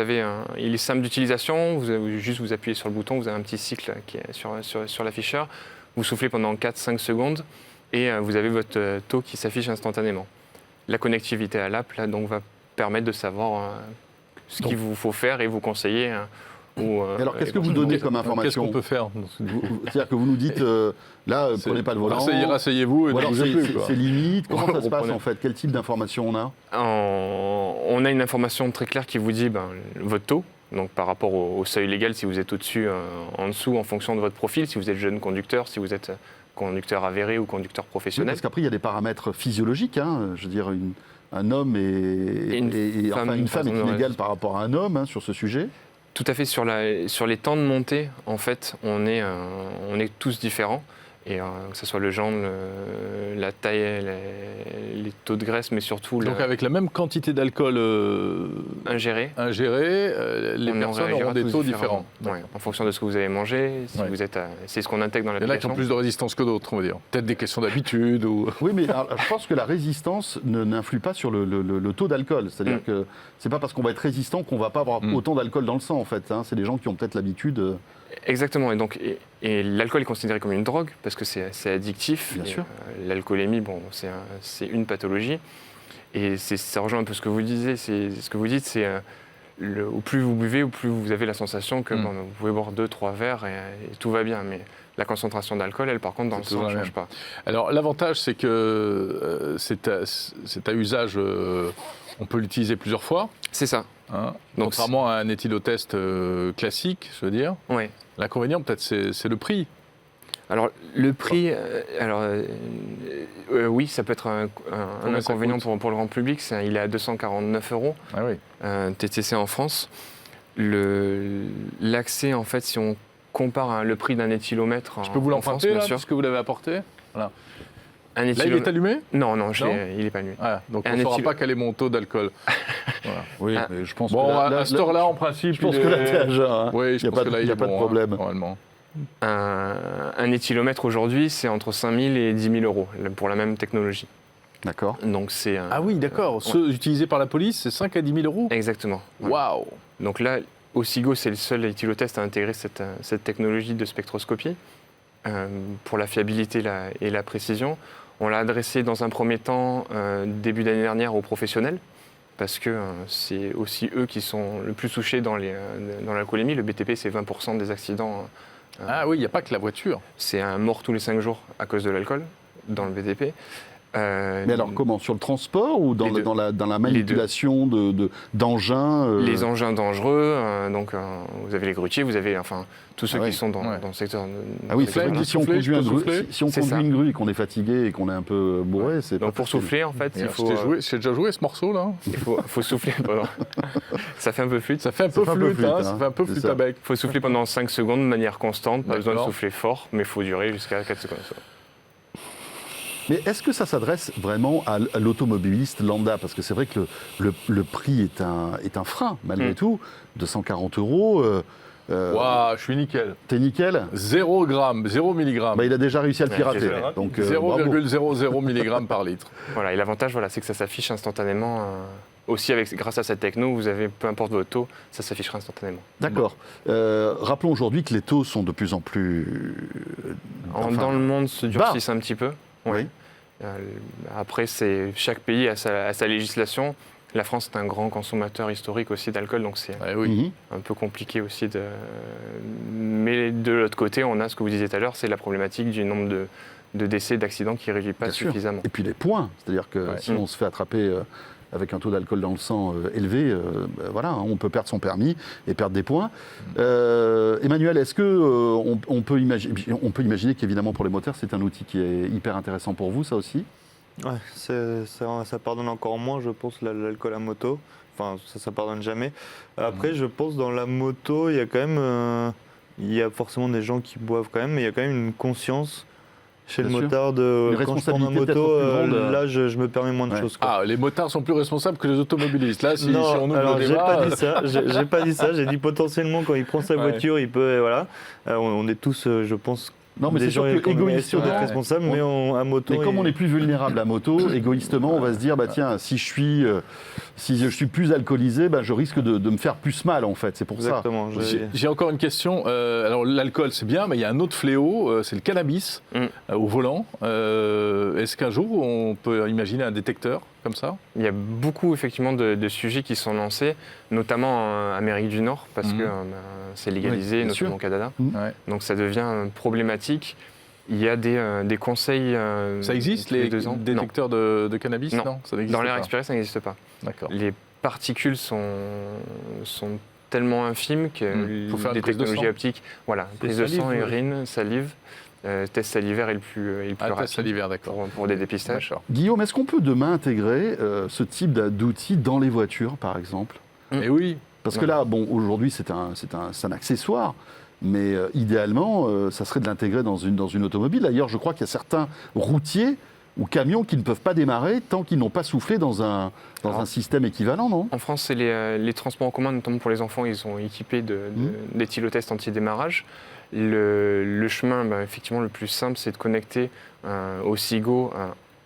il est simple d'utilisation, vous appuyez sur le bouton, vous avez un petit cycle qui est sur l'afficheur, vous soufflez pendant 4-5 secondes et vous avez votre taux qui s'affiche instantanément. La connectivité à l'app donc, va permettre de savoir ce qu'il vous faut faire et vous conseiller.
Alors, qu'est-ce que vous donnez comme information?
Qu'est-ce qu'on peut faire?
C'est-à-dire que vous nous dites, prenez pas le volant.
Rasseyez-vous et ne bougez plus.
C'est limite. Comment ça se passe en fait? Quel type d'information on a?
On a une information très claire qui vous dit votre taux. Donc par rapport au seuil légal, si vous êtes au-dessus, en dessous, en fonction de votre profil, si vous êtes jeune conducteur, si vous êtes conducteur avéré ou conducteur professionnel.
Oui, parce qu'après, il y a des paramètres physiologiques. Je veux dire, un homme et une femme est inégale par rapport à un homme sur ce sujet.
Tout à fait, sur les temps de montée, en fait, on est tous différents. Et que ce soit le genre, la taille, les taux de graisse, mais surtout...
Donc avec la même quantité d'alcool
ingéré,
les personnes auront des taux différents.
Ouais, en fonction de ce que vous avez mangé, c'est ce qu'on intègre dans l'application.
Il y en a qui ont plus de résistance que d'autres, on va dire. Peut-être des questions d'habitude ou...
Oui, mais je pense que la résistance n'influe pas sur le taux d'alcool. C'est-à-dire que c'est pas parce qu'on va être résistant qu'on va pas avoir autant d'alcool dans le sang, en fait. C'est des gens qui ont peut-être l'habitude...
Exactement, et l'alcool est considéré comme une drogue parce que c'est addictif.
Bien sûr.
L'alcoolémie, c'est une pathologie, et ça rejoint un peu ce que vous disiez. Ce que vous dites, c'est au plus vous buvez, au plus vous avez la sensation que vous pouvez boire 2-3 verres et tout va bien, mais la concentration d'alcool, elle, par contre, dans le sang, ne change pas.
Alors l'avantage, c'est que c'est à usage, on peut l'utiliser plusieurs fois.
C'est ça.
Donc, contrairement à un éthylotest classique, je veux dire.
Oui.
L'inconvénient, peut-être, c'est le prix.
Alors, le prix, oui, ça peut être un inconvénient pour le grand public. Il est à 249 €,
Ah oui.
TTC en France. L'accès, en fait, si on compare le prix d'un éthylomètre
Je peux vous l'emprunter, là,
bien sûr.
puisque vous l'avez apporté. Voilà.
Un
Là, il est allumé?
Non, il n'est pas allumé.
Ah, donc on ne saura pas quel est mon taux d'alcool. Voilà.
Oui, mais je pense
Bon,
que
à cette heure-là, en principe,
je pense que là, t'es à jeun, hein.
Oui, je
Il
pense que là, il
n'y
est
a pas de
bon,
problème.
normalement.
Un éthylomètre aujourd'hui, c'est entre 5 000 et 10 000 € pour la même technologie.
D'accord.
Donc c'est
Ah oui, d'accord. Ceux utilisés par la police, c'est 5 à 10 000 €?
Exactement.
Waouh!
Donc là, Osigo, c'est le seul éthylotest à intégrer cette technologie de spectroscopie pour la fiabilité et la précision. On l'a adressé dans un premier temps, début d'année dernière, aux professionnels, parce que c'est aussi eux qui sont le plus touchés dans l'alcoolémie. Le BTP, c'est 20% des accidents.
Ah oui, il n'y a pas que la voiture.
C'est un mort tous les 5 jours à cause de l'alcool dans le BTP.
Mais alors comment? Sur le transport ou dans la manipulation d'engins
Les engins dangereux, vous avez les grutiers, vous avez tous ceux qui sont dans le secteur.
Ah oui, c'est vrai que si on conduit une grue et qu'on est fatigué et qu'on est un peu bourré, c'est
donc pour souffler, en fait, il faut...
J'ai déjà joué ce morceau, là.
Il faut souffler pendant... Ça fait un peu flûte.
Ça fait un peu flûte, ça fait un peu flûte à bec.
Il faut souffler pendant 5 secondes de manière constante, pas besoin de souffler fort, mais il faut durer jusqu'à 4 secondes.
Mais est-ce que ça s'adresse vraiment à l'automobiliste lambda? Parce que c'est vrai que le prix est un frein, malgré tout. 240 €.
Waouh, je suis nickel.
T'es nickel?
0 gramme, 0 milligrammes.
Il a déjà réussi à le pirater. Donc
0,00 mg par litre.
Voilà, et l'avantage, c'est que ça s'affiche instantanément. Aussi, grâce à cette techno, vous avez, peu importe votre taux, ça s'affichera instantanément.
D'accord. Rappelons aujourd'hui que les taux sont de plus en plus...
dans le monde, se durcissent un petit peu.
Oui.
Après, chaque pays a sa législation. La France est un grand consommateur historique aussi d'alcool, donc c'est un peu compliqué aussi. Mais de l'autre côté, on a ce que vous disiez tout à l'heure, c'est la problématique du nombre de décès, d'accidents qui ne réduit pas suffisamment.
Et puis les points, c'est-à-dire que si on se fait attraper avec un taux d'alcool dans le sang élevé, on peut perdre son permis et perdre des points. Emmanuel, est-ce qu'on peut imaginer qu'évidemment pour les motards, c'est un outil qui est hyper intéressant pour vous, ça aussi?
Ouais, ça pardonne encore moins, je pense, l'alcool à moto. Enfin, ça pardonne jamais. Après, je pense dans la moto, il y a quand même, il y a forcément des gens qui boivent quand même, mais il y a quand même une conscience chez le motard quand je prends ma moto, là, je me permets moins de choses. Quoi.
Ah, les motards sont plus responsables que les automobilistes. Là, si on ouvre
alors,
le débat...
J'ai pas dit ça. J'ai dit potentiellement, quand il prend sa voiture, il peut... Voilà. On est tous, je pense...
Non, mais c'est sûr que égoïstement,
responsable, mais à moto.
Mais comme on est plus vulnérable à moto, égoïstement, on va se dire tiens, si je suis plus alcoolisé, je risque de me faire plus mal en fait. C'est pour
Exactement,
ça.
J'ai encore une question. Alors l'alcool c'est bien, mais il y a un autre fléau, c'est le cannabis au volant. Est-ce qu'un jour on peut imaginer un détecteur comme ça?
Il y a beaucoup effectivement de sujets qui sont lancés, notamment en Amérique du Nord, parce que c'est légalisé, notamment au Canada. Donc ça devient problématique. Il y a des conseils.
Ça existe les détecteurs de cannabis?
Non,
ça n'existe
dans
pas.
l'air expiré, ça n'existe pas.
D'accord.
Les particules sont tellement infimes que
faut faire
des technologies optiques, prise de sang, urine, salive. Test salivaire est le plus rapide
test salivaire, d'accord.
Pour des dépistages.
Guillaume, est-ce qu'on peut demain intégrer ce type d'outils dans les voitures, par exemple?
Eh oui.
Parce que là, aujourd'hui, c'est un accessoire, mais idéalement, ça serait de l'intégrer dans une automobile. D'ailleurs, je crois qu'il y a certains routiers ou camions qui ne peuvent pas démarrer tant qu'ils n'ont pas soufflé dans un système équivalent, non?
En France, c'est les transports en commun, notamment pour les enfants, ils sont équipés d'éthylotests anti-démarrage. Le chemin, effectivement, le plus simple, c'est de connecter Osigo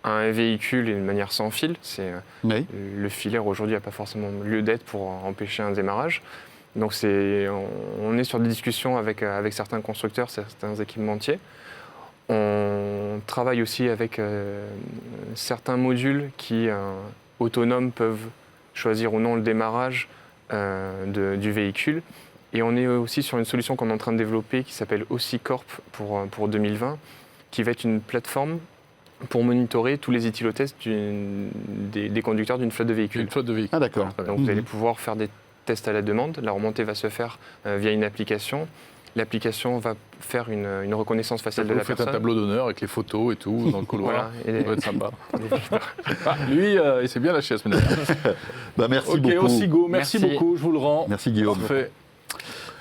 à un véhicule et de manière sans fil. Le filaire, aujourd'hui, n'a pas forcément lieu d'être pour empêcher un démarrage. Donc, on est sur des discussions avec certains constructeurs, certains équipementiers. On travaille aussi avec certains modules qui, autonomes, peuvent choisir ou non le démarrage du véhicule. Et on est aussi sur une solution qu'on est en train de développer qui s'appelle Osicorp pour 2020, qui va être une plateforme pour monitorer tous les éthylotests des conducteurs d'une flotte de véhicules.
Une flotte de véhicules.
Ah d'accord.
Donc vous allez pouvoir faire des tests à la demande. La remontée va se faire via une application. l'application va faire une reconnaissance faciale de la personne.
Vous faites un tableau d'honneur avec les photos et tout dans le couloir.
Voilà,
ça doit être sympa. Lui, il s'est bien lâché la semaine dernière.
Merci beaucoup.
Osigo, merci beaucoup, je vous le rends.
Merci Guillaume.
Parfait.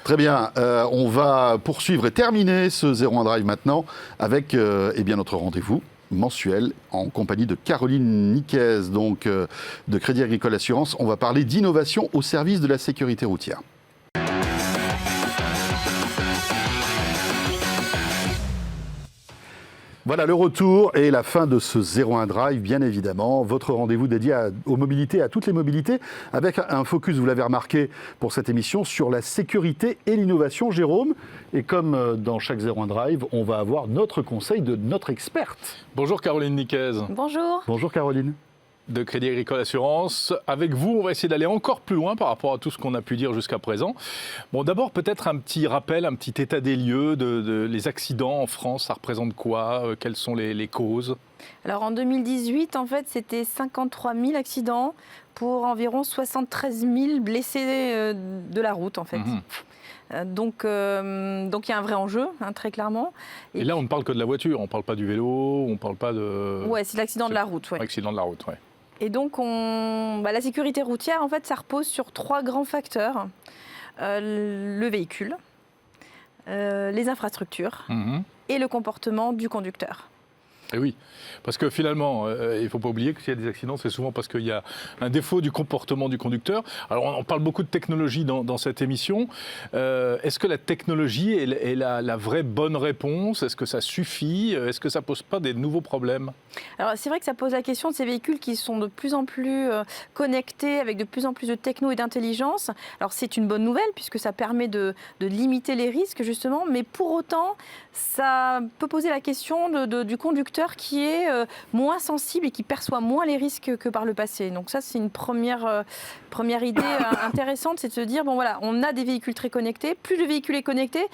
Très bien, on va poursuivre et terminer ce 01 Drive maintenant avec notre rendez-vous mensuel en compagnie de Caroline Niquez, donc de Crédit Agricole Assurance. On va parler d'innovation au service de la sécurité routière. Voilà le retour et la fin de ce 01 Drive, bien évidemment. Votre rendez-vous dédié aux mobilités, à toutes les mobilités, avec un focus, vous l'avez remarqué pour cette émission, sur la sécurité et l'innovation. Jérôme, et comme dans chaque 01 Drive, on va avoir notre conseil de notre experte.
Bonjour Caroline Niquez.
Bonjour.
Bonjour Caroline.
De Crédit Agricole Assurance. Avec vous, on va essayer d'aller encore plus loin par rapport à tout ce qu'on a pu dire jusqu'à présent. Bon, d'abord, peut-être un petit rappel, un petit état des lieux de les accidents en France. Ça représente quoi? Quelles sont les causes?
Alors, en 2018, en fait, c'était 53 000 accidents pour environ 73 000 blessés de la route, en fait. Donc, il y a un vrai enjeu, très clairement.
Et là, on ne parle que de la voiture, on ne parle pas du vélo, on ne parle pas de...
Ouais, c'est l'accident de la route. Ouais.
Accident de la route, oui.
Et donc, la sécurité routière, en fait, ça repose sur 3 grands facteurs. Le véhicule, les infrastructures et le comportement du conducteur.
Et oui, parce que finalement, il ne faut pas oublier que s'il y a des accidents, c'est souvent parce qu'il y a un défaut du comportement du conducteur. Alors, on parle beaucoup de technologie dans cette émission. Est-ce que la technologie est la vraie bonne réponse? Est-ce que ça suffit? Est-ce que ça ne pose pas des nouveaux problèmes?
Alors, c'est vrai que ça pose la question de ces véhicules qui sont de plus en plus connectés, avec de plus en plus de techno et d'intelligence. Alors, c'est une bonne nouvelle, puisque ça permet de limiter les risques, justement. Mais pour autant, ça peut poser la question du conducteur qui est moins sensible et qui perçoit moins les risques que par le passé. Donc ça, c'est une première idée intéressante, c'est de se dire, bon voilà, on a des véhicules très connectés. Plus le véhicule est connecté,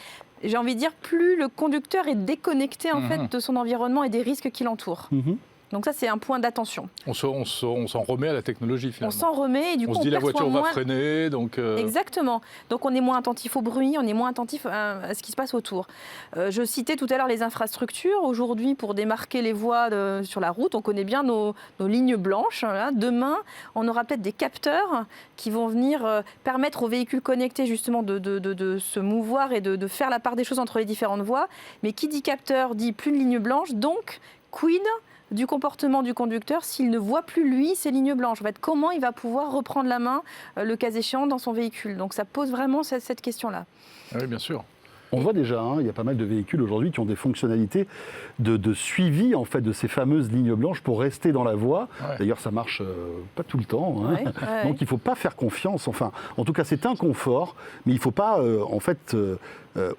j'ai envie de dire, plus le conducteur est déconnecté en fait de son environnement et des risques qui l'entourent. Donc ça, c'est un point d'attention.
On s'en remet à la technologie, finalement.
On s'en remet et du coup,
on se dit la voiture
moins...
va freiner, donc...
Exactement. Donc on est moins attentif au bruit, on est moins attentif à ce qui se passe autour. Je citais tout à l'heure les infrastructures. Aujourd'hui, pour démarquer les voies sur la route, on connaît bien nos lignes blanches. Là. Demain, on aura peut-être des capteurs qui vont venir permettre aux véhicules connectés justement de se mouvoir et de faire la part des choses entre les différentes voies. Mais qui dit capteur dit plus de lignes blanches, donc quid du comportement du conducteur s'il ne voit plus, lui, ces lignes blanches. En fait, comment il va pouvoir reprendre la main, le cas échéant, dans son véhicule. Donc ça pose vraiment cette question-là.
Oui, bien sûr.
On voit déjà, il y a pas mal de véhicules aujourd'hui qui ont des fonctionnalités de suivi en fait, de ces fameuses lignes blanches pour rester dans la voie. Ouais. D'ailleurs, ça marche pas tout le temps. Ouais. Donc, il ne faut pas faire confiance. Enfin, en tout cas, c'est un confort, mais il ne faut pas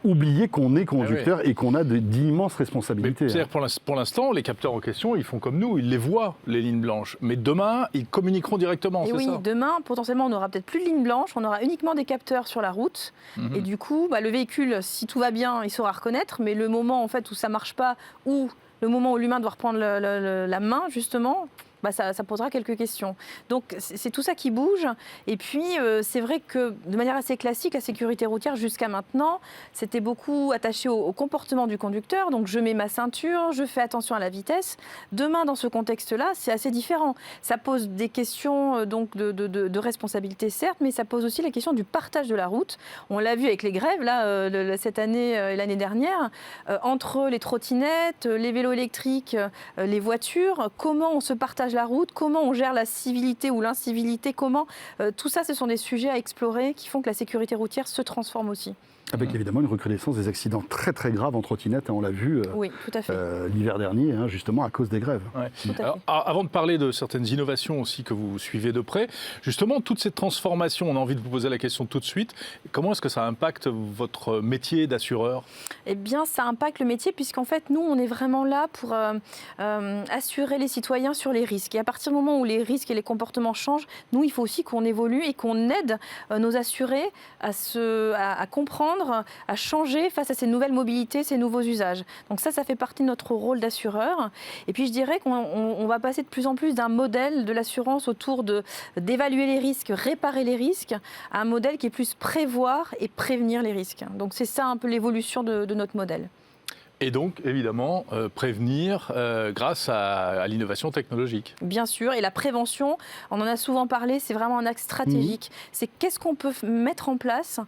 oublier qu'on est conducteur et qu'on a d'immenses responsabilités.
C'est-à-dire, pour l'instant, les capteurs en question, ils font comme nous, ils les voient, les lignes blanches. Mais demain, ils communiqueront directement, c'est ça?
Demain, potentiellement, on n'aura peut-être plus de lignes blanches, on aura uniquement des capteurs sur la route. Et du coup, le véhicule, si tout va bien, il saura reconnaître, mais le moment en fait, où ça ne marche pas, ou le moment où l'humain doit reprendre la main, justement, ça posera quelques questions. Donc c'est tout ça qui bouge. Et puis c'est vrai que de manière assez classique, la sécurité routière jusqu'à maintenant, c'était beaucoup attaché au comportement du conducteur. Donc je mets ma ceinture, je fais attention à la vitesse. Demain, dans ce contexte-là, c'est assez différent. Ça pose des questions donc de responsabilité, certes, mais ça pose aussi la question du partage de la route. On l'a vu avec les grèves, là, cette année et l'année dernière, entre les trottinettes, les vélos électriques, les voitures, comment on se partage la route, comment on gère la civilité ou l'incivilité, tout ça, ce sont des sujets à explorer qui font que la sécurité routière se transforme aussi.
Avec évidemment une recrudescence des accidents très très graves en trottinette, on l'a vu l'hiver dernier, justement à cause des grèves.
Ouais. Alors, avant de parler de certaines innovations aussi que vous suivez de près, justement toutes ces transformations, on a envie de vous poser la question tout de suite, comment est-ce que ça impacte votre métier d'assureur?
Eh bien, ça impacte le métier puisqu'en fait, nous, on est vraiment là pour assurer les citoyens sur les risques. Et à partir du moment où les risques et les comportements changent, nous, il faut aussi qu'on évolue et qu'on aide nos assurés à comprendre apprendre à changer face à ces nouvelles mobilités, ces nouveaux usages. Donc ça fait partie de notre rôle d'assureur. Et puis je dirais qu'on va passer de plus en plus d'un modèle de l'assurance autour d'évaluer les risques, réparer les risques, à un modèle qui est plus prévoir et prévenir les risques. Donc c'est ça un peu l'évolution de notre modèle.
Et donc, évidemment, prévenir grâce à l'innovation technologique.
Bien sûr, et la prévention, on en a souvent parlé, c'est vraiment un axe stratégique. C'est qu'est-ce qu'on peut mettre en place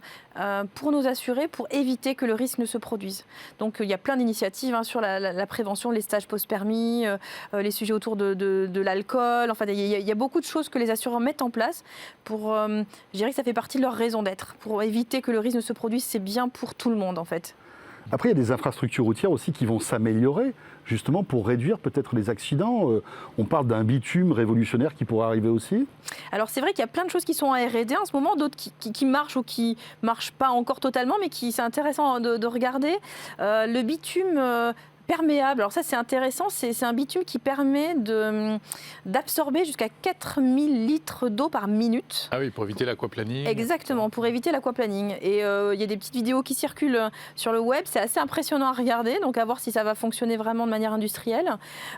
pour nos assurés, pour éviter que le risque ne se produise. Donc, il y a plein d'initiatives sur la prévention, les stages post-permis, les sujets autour de l'alcool. Enfin, il y a beaucoup de choses que les assureurs mettent en place pour, je dirais que ça fait partie de leur raison d'être. Pour éviter que le risque ne se produise, c'est bien pour tout le monde, en fait.
Après, il y a des infrastructures routières aussi qui vont s'améliorer, justement pour réduire peut-être les accidents. On parle d'un bitume révolutionnaire qui pourrait arriver aussi.
Alors c'est vrai qu'il y a plein de choses qui sont en R&D en ce moment, d'autres qui marchent ou qui ne marchent pas encore totalement, mais c'est intéressant de regarder. Le bitume perméable, alors ça c'est intéressant, c'est un bitume qui permet d'absorber jusqu'à 4000 litres d'eau par minute.
Ah oui, pour éviter l'aquaplaning.
Exactement, pour éviter l'aquaplaning. Et il y a des petites vidéos qui circulent sur le web, c'est assez impressionnant à regarder, donc à voir si ça va fonctionner vraiment de manière industrielle.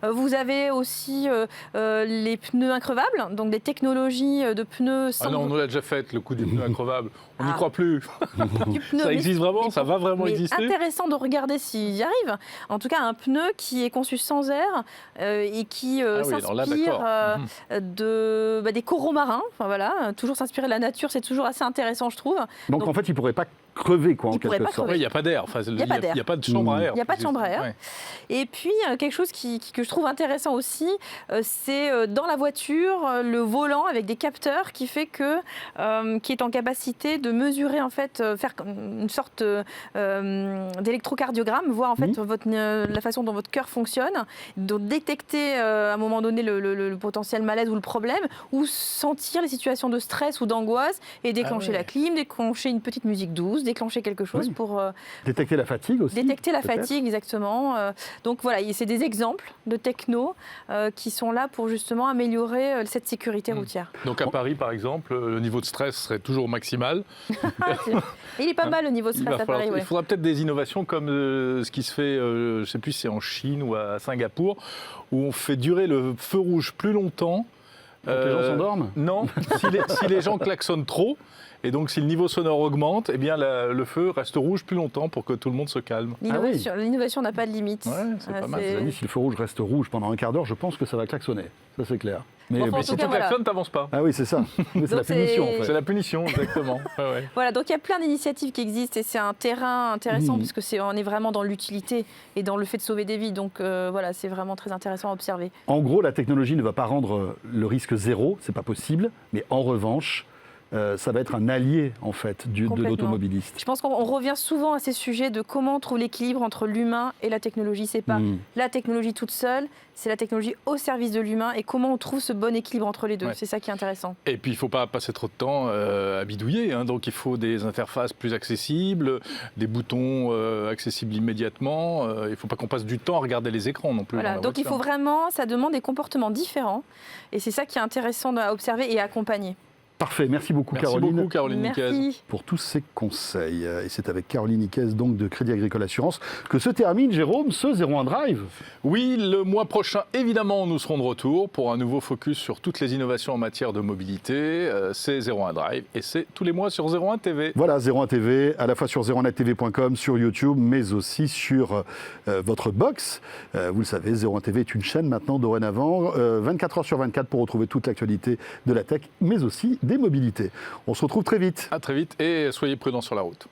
Vous avez aussi les pneus increvables, donc des technologies de pneus sans...
Ah non, on l'a déjà fait, le coup des pneus increvables. On n'y croit plus.
Du pneu,
ça existe vraiment, ça va vraiment exister.
C'est intéressant de regarder s'il y arrive. En tout cas, un pneu qui est conçu sans air et qui s'inspire des coraux marins. Enfin, voilà, toujours s'inspirer de la nature, c'est toujours assez intéressant, je trouve.
Donc en fait, il ne pourrait pas crever, quoi, en quelque sorte.
Oui, il n'y a pas d'air. Enfin, il n'y a pas de chambre à air.
Il n'y a pas de chambre à air. Ouais. Et puis, quelque chose que je trouve intéressant aussi, c'est dans la voiture, le volant avec des capteurs qui est en capacité de mesurer, en fait, faire une sorte d'électrocardiogramme, voir en fait la façon dont votre cœur fonctionne, de détecter à un moment donné le potentiel malaise ou le problème, ou sentir les situations de stress ou d'angoisse et déclencher la clim, déclencher une petite musique douce, déclencher quelque chose pour...
détecter la fatigue aussi.
Détecter la fatigue, exactement. Donc voilà, c'est des exemples de techno qui sont là pour justement améliorer cette sécurité routière.
Donc à Paris, par exemple, le niveau de stress serait toujours maximal.
Il est pas mal le niveau de stress à Paris.
Il faudra peut-être des innovations comme ce qui se fait, je ne sais plus si c'est en Chine ou à Singapour, où on fait durer le feu rouge plus longtemps.
Donc les gens s'endorment ?
Non, si les gens klaxonnent trop. Et donc, si le niveau sonore augmente, eh bien, le feu reste rouge plus longtemps pour que tout le monde se calme.
L'innovation n'a pas de limite.
Ouais, c'est pas mal.
Si le feu rouge reste rouge pendant un quart d'heure, je pense que ça va klaxonner. Ça, c'est clair.
Mais si tu klaxonnes, t'avances pas.
Ah oui, c'est ça. C'est la punition, en fait.
C'est la punition, exactement. Ouais.
Voilà, donc il y a plein d'initiatives qui existent et c'est un terrain intéressant puisque on est vraiment dans l'utilité et dans le fait de sauver des vies. Donc voilà, c'est vraiment très intéressant à observer.
En gros, la technologie ne va pas rendre le risque zéro, c'est pas possible. Mais en revanche, ça va être un allié en fait de l'automobiliste.
Je pense qu'on revient souvent à ces sujets de comment on trouve l'équilibre entre l'humain et la technologie. C'est pas la technologie toute seule, c'est la technologie au service de l'humain et comment on trouve ce bon équilibre entre les deux. Ouais. C'est ça qui est intéressant.
Et puis il ne faut pas passer trop de temps à bidouiller, donc il faut des interfaces plus accessibles, des boutons accessibles immédiatement. Il ne faut pas qu'on passe du temps à regarder les écrans non plus.
Voilà, donc il faut vraiment, ça demande des comportements différents et c'est ça qui est intéressant à observer et à accompagner.
Parfait, merci beaucoup Caroline.
Merci beaucoup Caroline Niquez.
Pour tous ces conseils. Et c'est avec Caroline Niquez, donc de Crédit Agricole Assurance, que se termine, Jérôme, ce 01 Drive.
Oui, le mois prochain, évidemment, nous serons de retour pour un nouveau focus sur toutes les innovations en matière de mobilité. C'est 01 Drive et c'est tous les mois sur 01 TV.
Voilà, 01 TV, à la fois sur 01nettv.com, sur YouTube, mais aussi sur votre box. Vous le savez, 01 TV est une chaîne maintenant dorénavant, 24 heures sur 24 pour retrouver toute l'actualité de la tech, mais aussi des mobilités. On se retrouve très vite.
À très vite et soyez prudents sur la route.